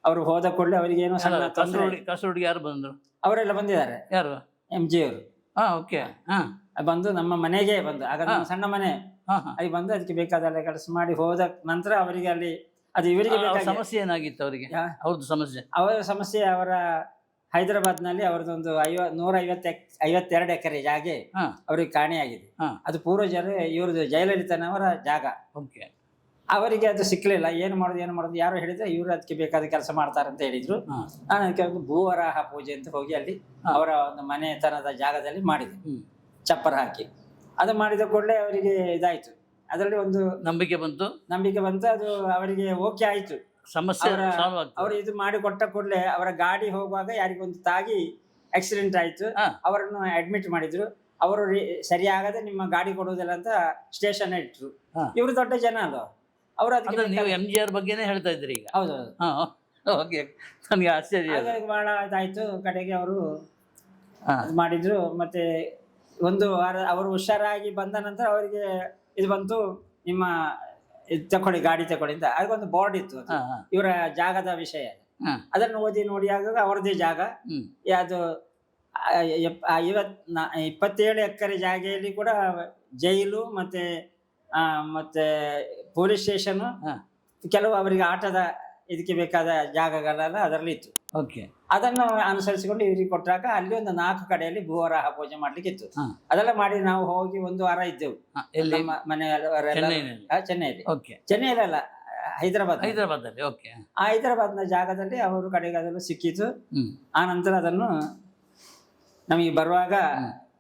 ಅವರು ಹೋದ ಕೂಡಲೇ ಅವರಿಗೆ ಏನೋ ಸಣ್ಣ ಕಾಸರಗೋಡಿಗೆ ಯಾರು ಬಂದರು? ಅವರೆಲ್ಲ ಬಂದಿದ್ದಾರೆ. ಯಾರು? MG ಅವರು. ಓಕೆ. ಬಂದು ನಮ್ಮ ಮನೆಗೆ ಬಂದು, ಆಗ ನಮ್ಮ ಸಣ್ಣ ಮನೆ, ಅಲ್ಲಿ ಬಂದು ಅದಕ್ಕೆ ಬೇಕಾದೆಲ್ಲ ಕೆಲಸ ಮಾಡಿ ಹೋದ ನಂತರ ಅವರಿಗೆ ಅಲ್ಲಿ ಅದು ಇವರಿಗೆ ಸಮಸ್ಯೆ ಏನಾಗಿತ್ತು ಅವರಿಗೆ? ಅವ್ರದ್ದು ಸಮಸ್ಯೆ, ಅವರ ಸಮಸ್ಯೆ, ಅವರ ಹೈದರಾಬಾದ್ನಲ್ಲಿ ಅವರದೊಂದು 52 ಎಕರೆ ಜಾಗೆ ಅವರಿಗೆ ಕಾಣೆಯಾಗಿದೆ. ಅದು ಪೂರ್ವಜರು ಇವ್ರದ್ದು ಜಯಲಲಿತನವರ ಜಾಗ. ಅವರಿಗೆ ಅದು ಸಿಕ್ಕಲಿಲ್ಲ. ಏನು ಮಾಡೋದು ಯಾರು ಹೇಳಿದ್ರೆ ಇವರು ಅದಕ್ಕೆ ಬೇಕಾದ ಕೆಲಸ ಮಾಡ್ತಾರೆ ಅಂತ ಹೇಳಿದ್ರು. ನಾನು ಅದಕ್ಕೆ ಒಂದು ಭೂವರಾಹ ಪೂಜೆ ಅಂತ ಹೋಗಿ ಅಲ್ಲಿ ಅವರ ಒಂದು ಮನೆತನದ ಜಾಗದಲ್ಲಿ ಮಾಡಿದೆ, ಚಪ್ಪರ ಹಾಕಿ. ಅದು ಮಾಡಿದ ಕೂಡಲೇ ಅವರಿಗೆ ಇದಾಯ್ತು. ಅದರಲ್ಲಿ ಒಂದು ನಂಬಿಕೆ ಬಂತು. ಅದು ಅವರಿಗೆ ಓಕೆ ಆಯ್ತು. ಸಮಸ್ಯೆ ಅವರು ಇದು ಮಾಡಿ ಕೊಟ್ಟ ಕೂಡಲೇ ಅವರ ಗಾಡಿ ಹೋಗುವಾಗ ಯಾರಿಗೊಂದು ತಾಗಿ ಆಕ್ಸಿಡೆಂಟ್ ಆಯ್ತು. ಅವರನ್ನು ಅಡ್ಮಿಟ್ ಮಾಡಿದ್ರು. ಅವರು ಸರಿಯಾಗದೆ ನಿಮ್ಮ ಗಾಡಿ ಕೊಡುವುದಿಲ್ಲ ಅಂತ ಸ್ಟೇಷನ್ ಇಟ್ರು. ಇವರು ದೊಡ್ಡ ಜನ ಅಲ್ವ, ಅವರು ಅದಕ್ಕೆ ನೀವು MGR ಬಗ್ಗೆನೇ ಹೇಳ್ತಾ ಇದ್ರಿ ಈಗ? ಹೌದೌದು. ನನಗೆ ಆಶ್ಚರ್ಯ, ಬಹಳ ಇದಾಯ್ತು. ಕಡೆಗೆ ಅವರು ಮಾಡಿದ್ರು. ಮತ್ತೆ 1 ವಾರ ಅವರು ಹುಷಾರಾಗಿ ಬಂದ ನಂತರ ಅವರಿಗೆ ಇದು ಬಂತು, ನಿಮ್ಮ ತಕೊಳ್ಳಿ, ಗಾಡಿ ತಕೊಳ್ಳಿ ಅಂತ. ಅದಕ್ಕೊಂದು ಬೋರ್ಡ್ ಇತ್ತು, ಇವರ ಜಾಗದ ವಿಷಯ. ಅದನ್ನು ನೋಡಿ ಆಗ ಅವರದೇ ಜಾಗ ಅದು 27 ಎಕರೆ ಜಾಗೆಯಲ್ಲಿ ಕೂಡ ಜೈಲು ಮತ್ತೆ ಪೊಲೀಸ್ ಸ್ಟೇಷನ್, ಕೆಲವು ಅವರಿಗೆ ಆಟದ ಇದಕ್ಕೆ ಬೇಕಾದ ಜಾಗಗಳೆಲ್ಲ ಅದರಲ್ಲಿ ಇತ್ತು. ಅದನ್ನು ಅನುಸರಿಸಿಕೊಂಡು ಇವರಿಗೆ ಕೊಟ್ಟಾಗ ಅಲ್ಲಿ ಒಂದು 4 ಕಡೆಯಲ್ಲಿ ಭೂವರಾಹ ಪೂಜೆ ಮಾಡ್ಲಿಕ್ಕೆ ಇತ್ತು. ಅದೆಲ್ಲ ಮಾಡಿ ನಾವು ಹೋಗಿ 1 ವಾರ ಇದ್ದೆವು. ಚೆನ್ನೈಯಲ್ಲ, ಹೈದರಾಬಾದ್ನಲ್ಲಿ. ಆ ಹೈದರಾಬಾದ್ನ ಜಾಗದಲ್ಲಿ ಅವರು ಕಡೆಗೆ ಅದೆಲ್ಲ ಸಿಕ್ಕಿತು. ಆ ನಂತರ ಅದನ್ನು ನಮಗೆ ಬರುವಾಗ,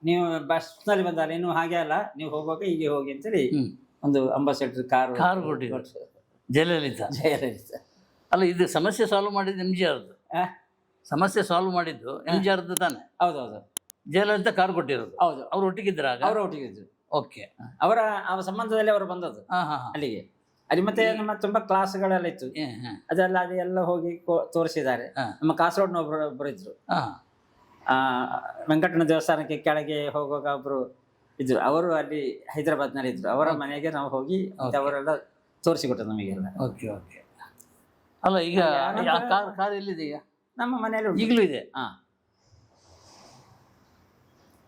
ನೀವು ಬಸ್ನಲ್ಲಿ ಬಂದಾಗ ಇನ್ನು ಹಾಗೆ ಅಲ್ಲ, ನೀವು ಹೋಗುವಾಗ ಹೀಗೆ ಹೋಗಿ ಅಂತೇಳಿ ಒಂದು ಅಂಬಾಸೆಡರ್ ಕಾರು ಜಯಲಲಿತಾ. ಅಲ್ಲ, ಇದು ಸಮಸ್ಯೆ ಸಾಲ್ವ್ ಮಾಡಿದ್ದು MGR. ಆ? ಸಮಸ್ಯೆ ಸಾಲ್ವ್ ಮಾಡಿದ್ದು MGR ತಾನೆ. ಹೌದೌದು. ಜಯಲಲಿತಾ ಕಾರ್ ಕೊಟ್ಟಿರೋದು. ಹೌದು, ಅವ್ರು ಒಟ್ಟಿಗಿದ್ರಾಗ. ಅವರು ಒಟ್ಟಿಗಿದ್ರು. ಓಕೆ. ಅವರ ಸಂಬಂಧದಲ್ಲಿ ಅವರು ಬಂದದ್ದು ಅಲ್ಲಿಗೆ. ಅಲ್ಲಿ ಮತ್ತೆ ನಮ್ಮ ತುಂಬಾ ಕ್ಲಾಸ್ಗಳೆಲ್ಲ ಇತ್ತು, ಅದೆಲ್ಲ ಅದೆಲ್ಲ ಹೋಗಿ ತೋರಿಸಿದ್ದಾರೆ. ನಮ್ಮ ಕಾಸರಗೋಡ್ನ ಒಬ್ರು ಇದ್ರು, ವೆಂಕಟನ ದೇವಸ್ಥಾನಕ್ಕೆ ಕೆಳಗೆ ಹೋಗುವಾಗ ಒಬ್ರು ಇದ್ರು, ಅವರು ಅಲ್ಲಿ ಹೈದರಾಬಾದ್ನಲ್ಲಿ ಇದ್ರು. ಅವರ ಮನೆಗೆ ನಾವು ಹೋಗಿ ಅವರೆಲ್ಲ ತೋರಿಸಿಕೊಟ್ಟರು ನಮಗೆಲ್ಲ. Okay okay. ಅಲ್ಲ, ಈಗ ಕಾರ್ ಎಲ್ಲಿದೆ ಈಗ? ನಮ್ಮ ಮನೆಯಲ್ಲಿ ಈಗಲೂ ಇದೆ.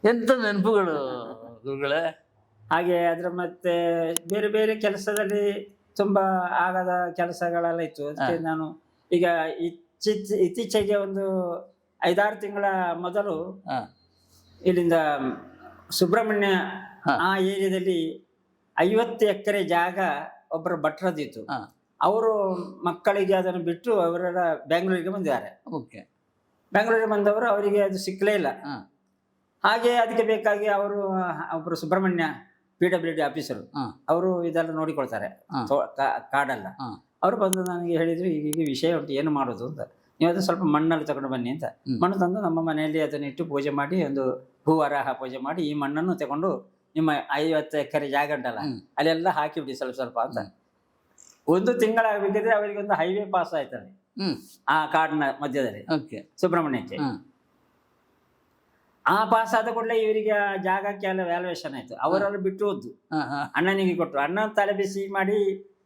ಎಂತ ನೆನಪುಗಳು ಗುರುಗಳೇ. ಹಾಗೆ ಅದರ ಮತ್ತೆ ಬೇರೆ ಬೇರೆ ಕೆಲಸದಲ್ಲಿ ತುಂಬಾ ಆಗದ ಕೆಲಸಗಳೆಲ್ಲ ಇತ್ತು. ಅದಕ್ಕೆ ನಾನು ಈಗ ಇತ್ತೀಚೆಗೆ ಒಂದು 5-6 ತಿಂಗಳ ಮೊದಲು ಇಲ್ಲಿಂದ ಸುಬ್ರಹ್ಮಣ್ಯ ಆ ಏರಿಯಾದಲ್ಲಿ 50 ಎಕರೆ ಜಾಗ ಒಬ್ಬರ ಭಟ್ರದಿತ್ತು. ಅವರು ಮಕ್ಕಳಿಗೆ ಅದನ್ನು ಬಿಟ್ಟು ಅವರೆಲ್ಲ ಬೆಂಗಳೂರಿಗೆ ಬಂದಿದ್ದಾರೆ. ಬೆಂಗಳೂರಿಗೆ ಬಂದವರು ಅವರಿಗೆ ಅದು ಸಿಕ್ಕಲೇ ಇಲ್ಲ. ಹಾಗೆ ಅದಕ್ಕೆ ಬೇಕಾಗಿ ಅವರು ಒಬ್ಬರು ಸುಬ್ರಹ್ಮಣ್ಯ PWD ಆಫೀಸರು, ಅವರು ಇದೆಲ್ಲ ನೋಡಿಕೊಳ್ತಾರೆ ಕಾಡೆಲ್ಲ. ಅವರು ಬಂದು ನನಗೆ ಹೇಳಿದ್ರು, ಈಗ ವಿಷಯ ಉಂಟು, ಏನು ಮಾಡೋದು ಅಂತ. ನೀವು ಅದು ಸ್ವಲ್ಪ ಮಣ್ಣಲ್ಲಿ ತಗೊಂಡು ಬನ್ನಿ ಅಂತ. ಮಣ್ಣು ತಂದು ನಮ್ಮ ಮನೆಯಲ್ಲಿ ಅದನ್ನ ಇಟ್ಟು ಪೂಜೆ ಮಾಡಿ, ಒಂದು ಹೂವರಾಹ ಪೂಜೆ ಮಾಡಿ, ಈ ಮಣ್ಣನ್ನು ತಗೊಂಡು ನಿಮ್ಮ 50 ಎಕರೆ ಜಾಗ ಉಂಟಲ್ಲ ಅಲ್ಲೆಲ್ಲ ಹಾಕಿಬಿಡಿ ಸ್ವಲ್ಪ ಸ್ವಲ್ಪ ಅಂತ. 1 ತಿಂಗಳಾಗಬೇಕಿದ್ರೆ ಅವರಿಗೆ ಒಂದು ಹೈವೇ ಪಾಸ್ ಆಯ್ತಲ್ಲಿ ಆ ಕಾಡಿನ ಮಧ್ಯದಲ್ಲಿ ಸುಬ್ರಹ್ಮಣ್ಯಕ್ಕೆ. ಆ ಪಾಸ್ ಆದ ಕೂಡಲೇ ಇವರಿಗೆ ಆ ಜಾಗಕ್ಕೆ ಎಲ್ಲ ವ್ಯಾಲ್ಯೂಯೇಷನ್ ಆಯ್ತು. ಅವರೆಲ್ಲ ಬಿಟ್ಟು ಹೋದ್ದು, ಅಣ್ಣನಿಗೆ ಕೊಟ್ಟರು. ಅಣ್ಣ ತಲೆ ಬಿಸಿ ಮಾಡಿ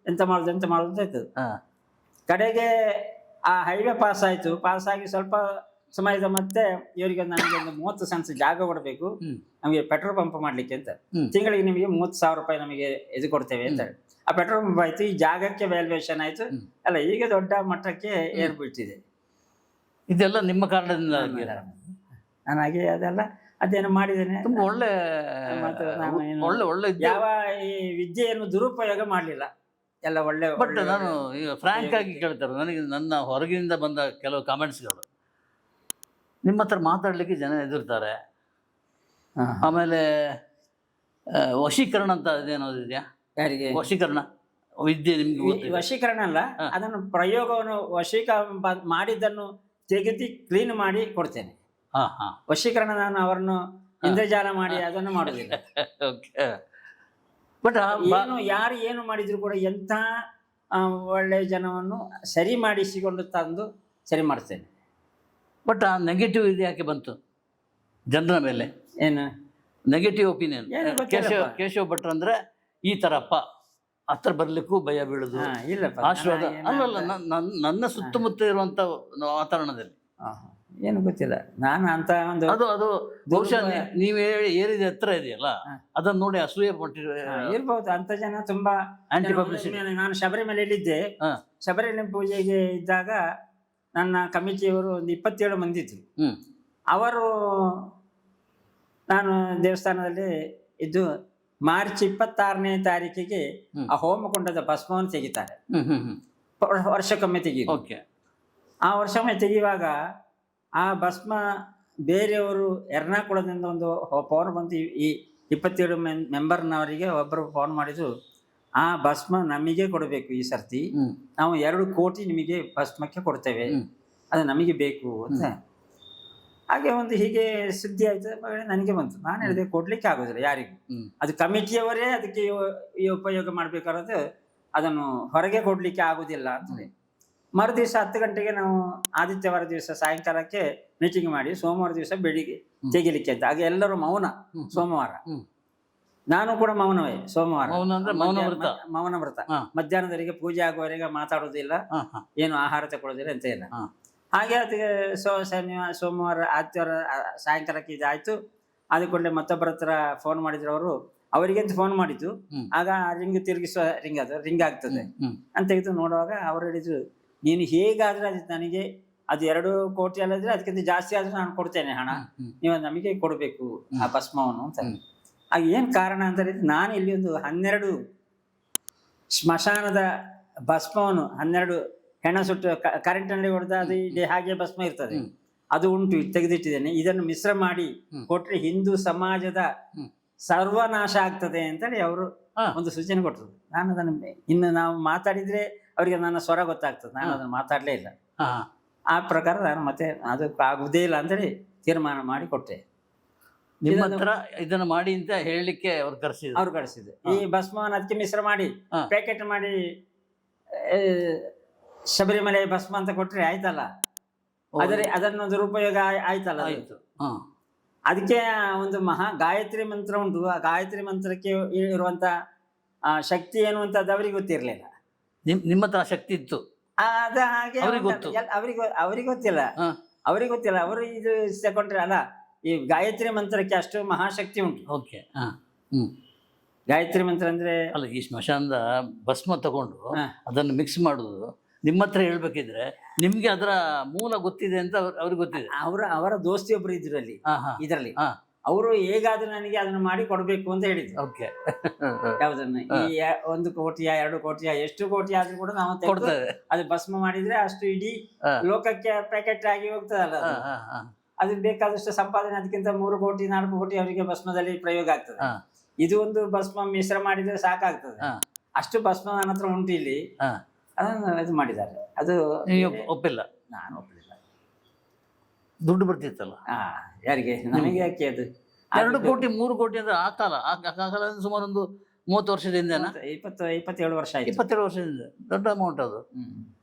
ಎಂತ ಮಾಡುದು ಅಂತ ಆಯ್ತು. ಕಡೆಗೆ ಆ ಹೈವೇ ಪಾಸ್ ಆಯ್ತು. ಪಾಸ್ ಆಗಿ ಸ್ವಲ್ಪ ಸಮಯದ ಮತ್ತೆ ಇವರಿಗೆ ನನಗೆ ಒಂದು 30 ಸೆಂಟ್ಸ್ ಜಾಗ ಕೊಡಬೇಕು, ನಮಗೆ ಪೆಟ್ರೋಲ್ ಪಂಪ್ ಮಾಡ್ಲಿಕ್ಕೆ ಅಂತ. ತಿಂಗಳಿಗೆ ನಿಮಗೆ 30,000 ರೂಪಾಯಿ ನಮಗೆ ಇದು ಕೊಡ್ತೇವೆ ಅಂತ. ಆ ಪೆಟ್ರೋಲ್ ಪಂಪ್ ಆಯ್ತು, ಈ ಜಾಗಕ್ಕೆ ವ್ಯಾಲ್ಯೂಯೇಷನ್ ಆಯ್ತು. ಅಲ್ಲ, ಈಗ ದೊಡ್ಡ ಮಟ್ಟಕ್ಕೆ ಏರ್ಬಿಟ್ಟಿದೆ. ಇದೆಲ್ಲ ನಿಮ್ಮ ಕಾರಣದಿಂದ. ನಾನಾಗಿ ಅದೆಲ್ಲ ಅದೇನು ಮಾಡಿದ್ದೇನೆ. ತುಂಬ ಒಳ್ಳೆ ಒಳ್ಳೆ ಒಳ್ಳೆ ಯಾವ ಈ ವಿದ್ಯೆಯನ್ನು ದುರುಪಯೋಗ ಮಾಡಲಿಲ್ಲ, ಎಲ್ಲ ಒಳ್ಳೆ. ಬಟ್ ನಾನು ಈಗ ಫ್ರ್ಯಾಂಕ್ ಆಗಿ ಕೇಳ್ತಾರೆ, ನನಗೆ ನನ್ನ ಹೊರಗಿನಿಂದ ಬಂದ ಕೆಲವು ಕಾಮೆಂಟ್ಸ್ಗಳು, ನಿಮ್ಮ ಹತ್ರ ಮಾತಾಡಲಿಕ್ಕೆ ಜನ ಎದುರ್ತಾರೆ. ಆಮೇಲೆ ವಶೀಕರಣ ಅಂತ ಅದೇನೋದಿದೆಯಾ? ಯಾರಿಗೆ ವಶೀಕರಣ ವಿದ್ಯೆ? ನಿಮ್ಗೆ ವಶೀಕರಣ ಅಲ್ಲ, ಅದನ್ನು ಪ್ರಯೋಗವನ್ನು ಮಾಡಿದ್ದನ್ನು ತೆಗೆದು ಕ್ಲೀನ್ ಮಾಡಿ ಕೊಡ್ತೇನೆ. ವಶೀಕರಣ ನಾನು ಅವರನ್ನು ಇಂದ್ರಜಾಲ ಮಾಡಿ ಅದನ್ನು ಮಾಡುವುದಿಲ್ಲ. ಬಟ್ ಯಾರು ಏನು ಮಾಡಿದ್ರು ಕೂಡ ಎಂಥ ಒಳ್ಳೆ ಜನವನ್ನು ಸರಿ ಮಾಡಿಸಿಕೊಂಡು ತಂದು ಸರಿ ಮಾಡ್ತೇನೆ. ಬಟ್ ಆ ನೆಗೆಟಿವ್ ಇದು ಯಾಕೆ ಬಂತು ಜನರ ಮೇಲೆ? ಏನು ನೆಗೆಟಿವ್ ಒಪಿನಿಯನ್? ಕೇಶವ ಭಟ್ರು ಅಂದ್ರೆ ಈ ಥರಪ್ಪ, ಹತ್ರ ಬರ್ಲಿಕ್ಕೂ ಭಯ ಬೀಳುದು, ಆಶೀರ್ವಾದ ಅಲ್ಲಲ್ಲ. ನನ್ನ ಸುತ್ತಮುತ್ತ ಇರುವಂತ ವಾತಾವರಣದಲ್ಲಿ ಏನು ಗೊತ್ತಿಲ್ಲ, ನಾನು ಅಂತ ಒಂದು ಅದು ಬಹುಶಃ ನೀವು ಏರಿದ ಹತ್ರ ಇದೆಯಲ್ಲ, ಅದನ್ನ ನೋಡಿ ಅಸೂಯೆ ಇರ್ಬಹುದು ಅಂತ ಜನ ತುಂಬಾ. Anti publicity. ನಾನು ಶಬರಿಮಲೆಯಲ್ಲಿದ್ದೆ. ಶಬರಿಮಲೆ ಪೂಜೆಗೆ ಇದ್ದಾಗ ನನ್ನ ಕಮಿಟಿಯವರು ಒಂದು 27 ಮಂದಿ ಇದ್ರು. ಅವರು ನಾನು ದೇವಸ್ಥಾನದಲ್ಲಿ ಇದ್ದು ಮಾರ್ಚ್ 26ನೇ ತಾರೀಕಿಗೆ ಆ ಹೋಮಕುಂಡದ ಭಸ್ಮವನ್ನು ತೆಗಿತಾರೆ. ವರ್ಷಕ್ಕೊಮ್ಮೆ ತೆಗೀದು. ಆ ವರ್ಷಕ್ಕೊಮ್ಮೆ ತೆಗೆಯುವಾಗ ಆ ಭಸ್ಮ ಬೇರೆಯವರು ಎರ್ನಾಕುಳದಿಂದ ಒಂದು ಫೋನ್ ಬಂತು. ಈ 27 ಮೆಂಬರ್ನವರಿಗೆ ಒಬ್ಬರು ಫೋನ್ ಮಾಡಿದ್ರು, ಆ ಭಸ್ಮ ನಮಗೆ ಕೊಡಬೇಕು ಈ ಸರ್ತಿ, ನಾವು 2 ಕೋಟಿ ನಿಮಗೆ ಭಸ್ಮಕ್ಕೆ ಕೊಡ್ತೇವೆ, ಅದು ನಮಗೆ ಬೇಕು ಅಂತ. ಹಾಗೆ ಒಂದು ಹೀಗೆ ಸುದ್ದಿ ಆಯ್ತು, ನನಗೆ ಬಂತು. ನಾನು ಹೇಳಿದೆ ಕೊಡ್ಲಿಕ್ಕೆ ಆಗೋದಿಲ್ಲ ಯಾರಿಗೂ, ಅದು ಕಮಿಟಿಯವರೇ ಅದಕ್ಕೆ ಉಪಯೋಗ ಮಾಡ್ಬೇಕಾದ್ರೆ ಅದನ್ನು ಹೊರಗೆ ಕೊಡ್ಲಿಕ್ಕೆ ಆಗುದಿಲ್ಲ ಅಂತೇಳಿ. ಮರು ದಿವಸ 10 ಗಂಟೆಗೆ ನಾವು ಆದಿತ್ಯವಾರ ದಿವಸ ಸಾಯಂಕಾಲಕ್ಕೆ ಮೀಟಿಂಗ್ ಮಾಡಿ ಸೋಮವಾರ ದಿವಸ ಬೆಳಿಗ್ಗೆ ತೆಗಿಲಿಕ್ಕೆ ಅಂತ. ಆಗ ಎಲ್ಲರೂ ಮೌನ. ಸೋಮವಾರ ನಾನು ಕೂಡ ಮೌನವೇ. ಸೋಮವಾರ ಮೌನ ವ್ರತ. ಮಧ್ಯಾಹ್ನದವರೆಗೆ ಪೂಜೆ ಆಗುವವರೆಗೆ ಮಾತಾಡೋದಿಲ್ಲ, ಏನು ಆಹಾರ ತಗೊಳ್ಳೋದಿಲ್ಲ ಅಂತ ಇಲ್ಲ. ಹಾಗೆ ಅದಕ್ಕೆ ಸೋಮವಾರ ಆದಿತ್ಯವಾರ ಸಾಯಂಕಾಲಕ್ಕೆ ಇದಾಯ್ತು. ಆದ ಕೂಡಲೇ ಮತ್ತೊಬ್ಬರ ಹತ್ರ ಫೋನ್ ಮಾಡಿದ್ರು ಅವರು. ಅವರಿಗಂತ ಫೋನ್ ಮಾಡಿದ್ದು, ಆಗ ರಿಂಗ್ ತಿರುಗಿಸುವ ರಿಂಗ್ ಆಗ್ತದೆ ಅಂತ ತೆಗೆದು ನೋಡುವಾಗ ಅವರು ಹೇಳಿದ್ರು, ನೀನು ಹೇಗಾದ್ರೆ ಅದು ನನಗೆ ಅದು 2 ಕೋಟಿ ಅಲ್ಲದ್ರೆ ಅದಕ್ಕಿಂತ ಜಾಸ್ತಿ ಆದ್ರೂ ನಾನು ಕೊಡ್ತೇನೆ ಹಣ, ನೀವು ನಮಗೆ ಕೊಡಬೇಕು ಆ ಭಸ್ಮವನ್ನು ಅಂತ. ಆಗ ಏನು ಕಾರಣ ಅಂತ ಹೇಳಿದ್ರೆ, ನಾನು ಇಲ್ಲಿ ಒಂದು 12 ಸ್ಮಶಾನದ ಭಸ್ಮವನ್ನು 12 ಹೆಣ ಸುಟ್ಟು ಕರೆಂಟ್ನಲ್ಲಿ ಹೊಡೆದ ಅದು ಹಾಗೆ ಭಸ್ಮ ಇರ್ತದೆ, ಅದು ಉಂಟು, ತೆಗೆದಿಟ್ಟಿದ್ದೇನೆ. ಇದನ್ನು ಮಿಶ್ರ ಮಾಡಿ ಕೊಟ್ರೆ ಹಿಂದೂ ಸಮಾಜದ ಸರ್ವನಾಶ ಆಗ್ತದೆ ಅಂತೇಳಿ ಅವರು ಒಂದು ಸೂಚನೆ ಕೊಟ್ಟರು. ನಾನು ಅದನ್ನು ಇನ್ನು ನಾವು ಮಾತಾಡಿದ್ರೆ ಅವರಿಗೆ ನನ್ನ ಸ್ವರ ಗೊತ್ತಾಗ್ತದೆ, ನಾನು ಅದನ್ನು ಮಾತಾಡಲೇ ಇಲ್ಲ. ಹಾಂ ಆ ಪ್ರಕಾರ ನಾನು ಮತ್ತೆ ಅದು ಆಗುವುದೇ ಇಲ್ಲ ಅಂತೇಳಿ ತೀರ್ಮಾನ ಮಾಡಿ ಕೊಟ್ಟೆ. ನಿಮ್ಮ ಹತ್ರ ಇದನ್ನು ಮಾಡಿ ಅಂತ ಹೇಳಲಿಕ್ಕೆ ಅವ್ರು ಕರೆಸಿದ್ರು. ಅವ್ರು ಕಳಿಸಿದ್ದು ಈ ಭಸ್ಮವನ್ನು ಅದಕ್ಕೆ ಮಿಶ್ರ ಮಾಡಿ ಪ್ಯಾಕೆಟ್ ಮಾಡಿ ಶಬರಿಮಲೆ ಭಸ್ಮ ಅಂತ ಕೊಟ್ಟರೆ ಆಯ್ತಲ್ಲ, ಅದನ್ನು ದುರುಪಯೋಗ ಆಯ್ತಲ್ಲ. ಆಯಿತು. ಹಾಂ ಅದಕ್ಕೆ ಒಂದು ಮಹಾ ಗಾಯತ್ರಿ ಮಂತ್ರ ಉಂಟು. ಆ ಗಾಯತ್ರಿ ಮಂತ್ರಕ್ಕೆ ಇರುವಂತ ಶಕ್ತಿ ಏನು ಅಂತ ಅವರಿಗೆ ಗೊತ್ತಿರಲಿಲ್ಲ. ನಿಮ್ಮ ಹತ್ರ ಶಕ್ತಿ ಇತ್ತು, ಅದ ಹಾಗೆ ಅವ್ರಿಗೆ ಗೊತ್ತು. ಅವ್ರಿಗೆ ಗೊತ್ತಿಲ್ಲ, ಅವ್ರಿಗೆ ಗೊತ್ತಿಲ್ಲ. ಅವರು ಇದು ತಗೊಂಡ್ರೆ ಅಲ್ಲ, ಈ ಗಾಯತ್ರಿ ಮಂತ್ರಕ್ಕೆ ಅಷ್ಟು ಮಹಾಶಕ್ತಿ ಉಂಟು. ಓಕೆ. ಹಾಂ ಹ್ಞೂ ಗಾಯತ್ರಿ ಮಂತ್ರ ಅಂದ್ರೆ ಅಲ್ಲ, ಈ ಸ್ಮಶಾನದ ಭಸ್ಮ ತಗೊಂಡು ಅದನ್ನು ಮಿಕ್ಸ್ ಮಾಡೋದು ನಿಮ್ಮ ಹತ್ರ ಹೇಳ್ಬೇಕಿದ್ರೆ ನಿಮ್ಗೆ ಅದರ ಮೂಲ ಗೊತ್ತಿದೆ ಅಂತ ಅವ್ರಿಗೆ ಗೊತ್ತಿದೆ. ಅವರ ದೋಸ್ತಿ ಒಬ್ರು ಇದ್ರು ಅಲ್ಲಿ ಇದರಲ್ಲಿ. ಹಾಂ ಅವರು ಹೇಗಾದ್ರೂ ನನಗೆ ಅದನ್ನು ಮಾಡಿ ಕೊಡ್ಬೇಕು ಅಂತ ಹೇಳಿದ್ರು. ಓಕೆ. ಯಾವ್ದನ್ನ ಈ 1 ಕೋಟಿಯ 2 ಕೋಟಿಯ ಎಷ್ಟು ಕೋಟಿ ಆದ್ರೂ ಕೂಡ ನಾವು ಕೊಡ್ತೇವೆ. ಅದು ಭಸ್ಮ ಮಾಡಿದ್ರೆ ಅಷ್ಟು ಇಡೀ ಲೋಕಕ್ಕೆ ಪ್ಯಾಕೆಟ್ ಆಗಿ ಹೋಗ್ತದಲ್ಲ. ಅದು ಬೇಕಾದಷ್ಟು ಸಂಪಾದನೆ, ಅದಕ್ಕಿಂತ 3 ಕೋಟಿ 4 ಕೋಟಿ ಅವರಿಗೆ ಭಸ್ಮದಲ್ಲಿ ಪ್ರಯೋಗ ಆಗ್ತದೆ. ಇದು ಒಂದು ಭಸ್ಮ ಮಿಶ್ರ ಮಾಡಿದ್ರೆ ಸಾಕಾಗ್ತದೆ. ಅಷ್ಟು ಭಸ್ಮ ನನ್ನ ಹತ್ರ ಉಂಟು ಇಲ್ಲಿ. ಅದನ್ನು ಇದು ಮಾಡಿದ್ದಾರೆ. ಅದು ಒಪ್ಪಿಲ್ಲ, ನಾನು ಒಪ್ಪಲಿಲ್ಲ. ದುಡ್ಡು ಬರ್ತಿತ್ತಲ್ಲ ಯಾರಿಗೆ? ನನಗೆ ಯಾಕೆ ಅದು 2 ಕೋಟಿ 3 ಕೋಟಿ ಅಂದ್ರೆ ಆ ಕಾಲ ಸುಮಾರು ಒಂದು 30 ವರ್ಷದಿಂದ 27 ವರ್ಷ ಆಯ್ತು. 27 ವರ್ಷದಿಂದ ದೊಡ್ಡ ಅಮೌಂಟ್ ಅದು.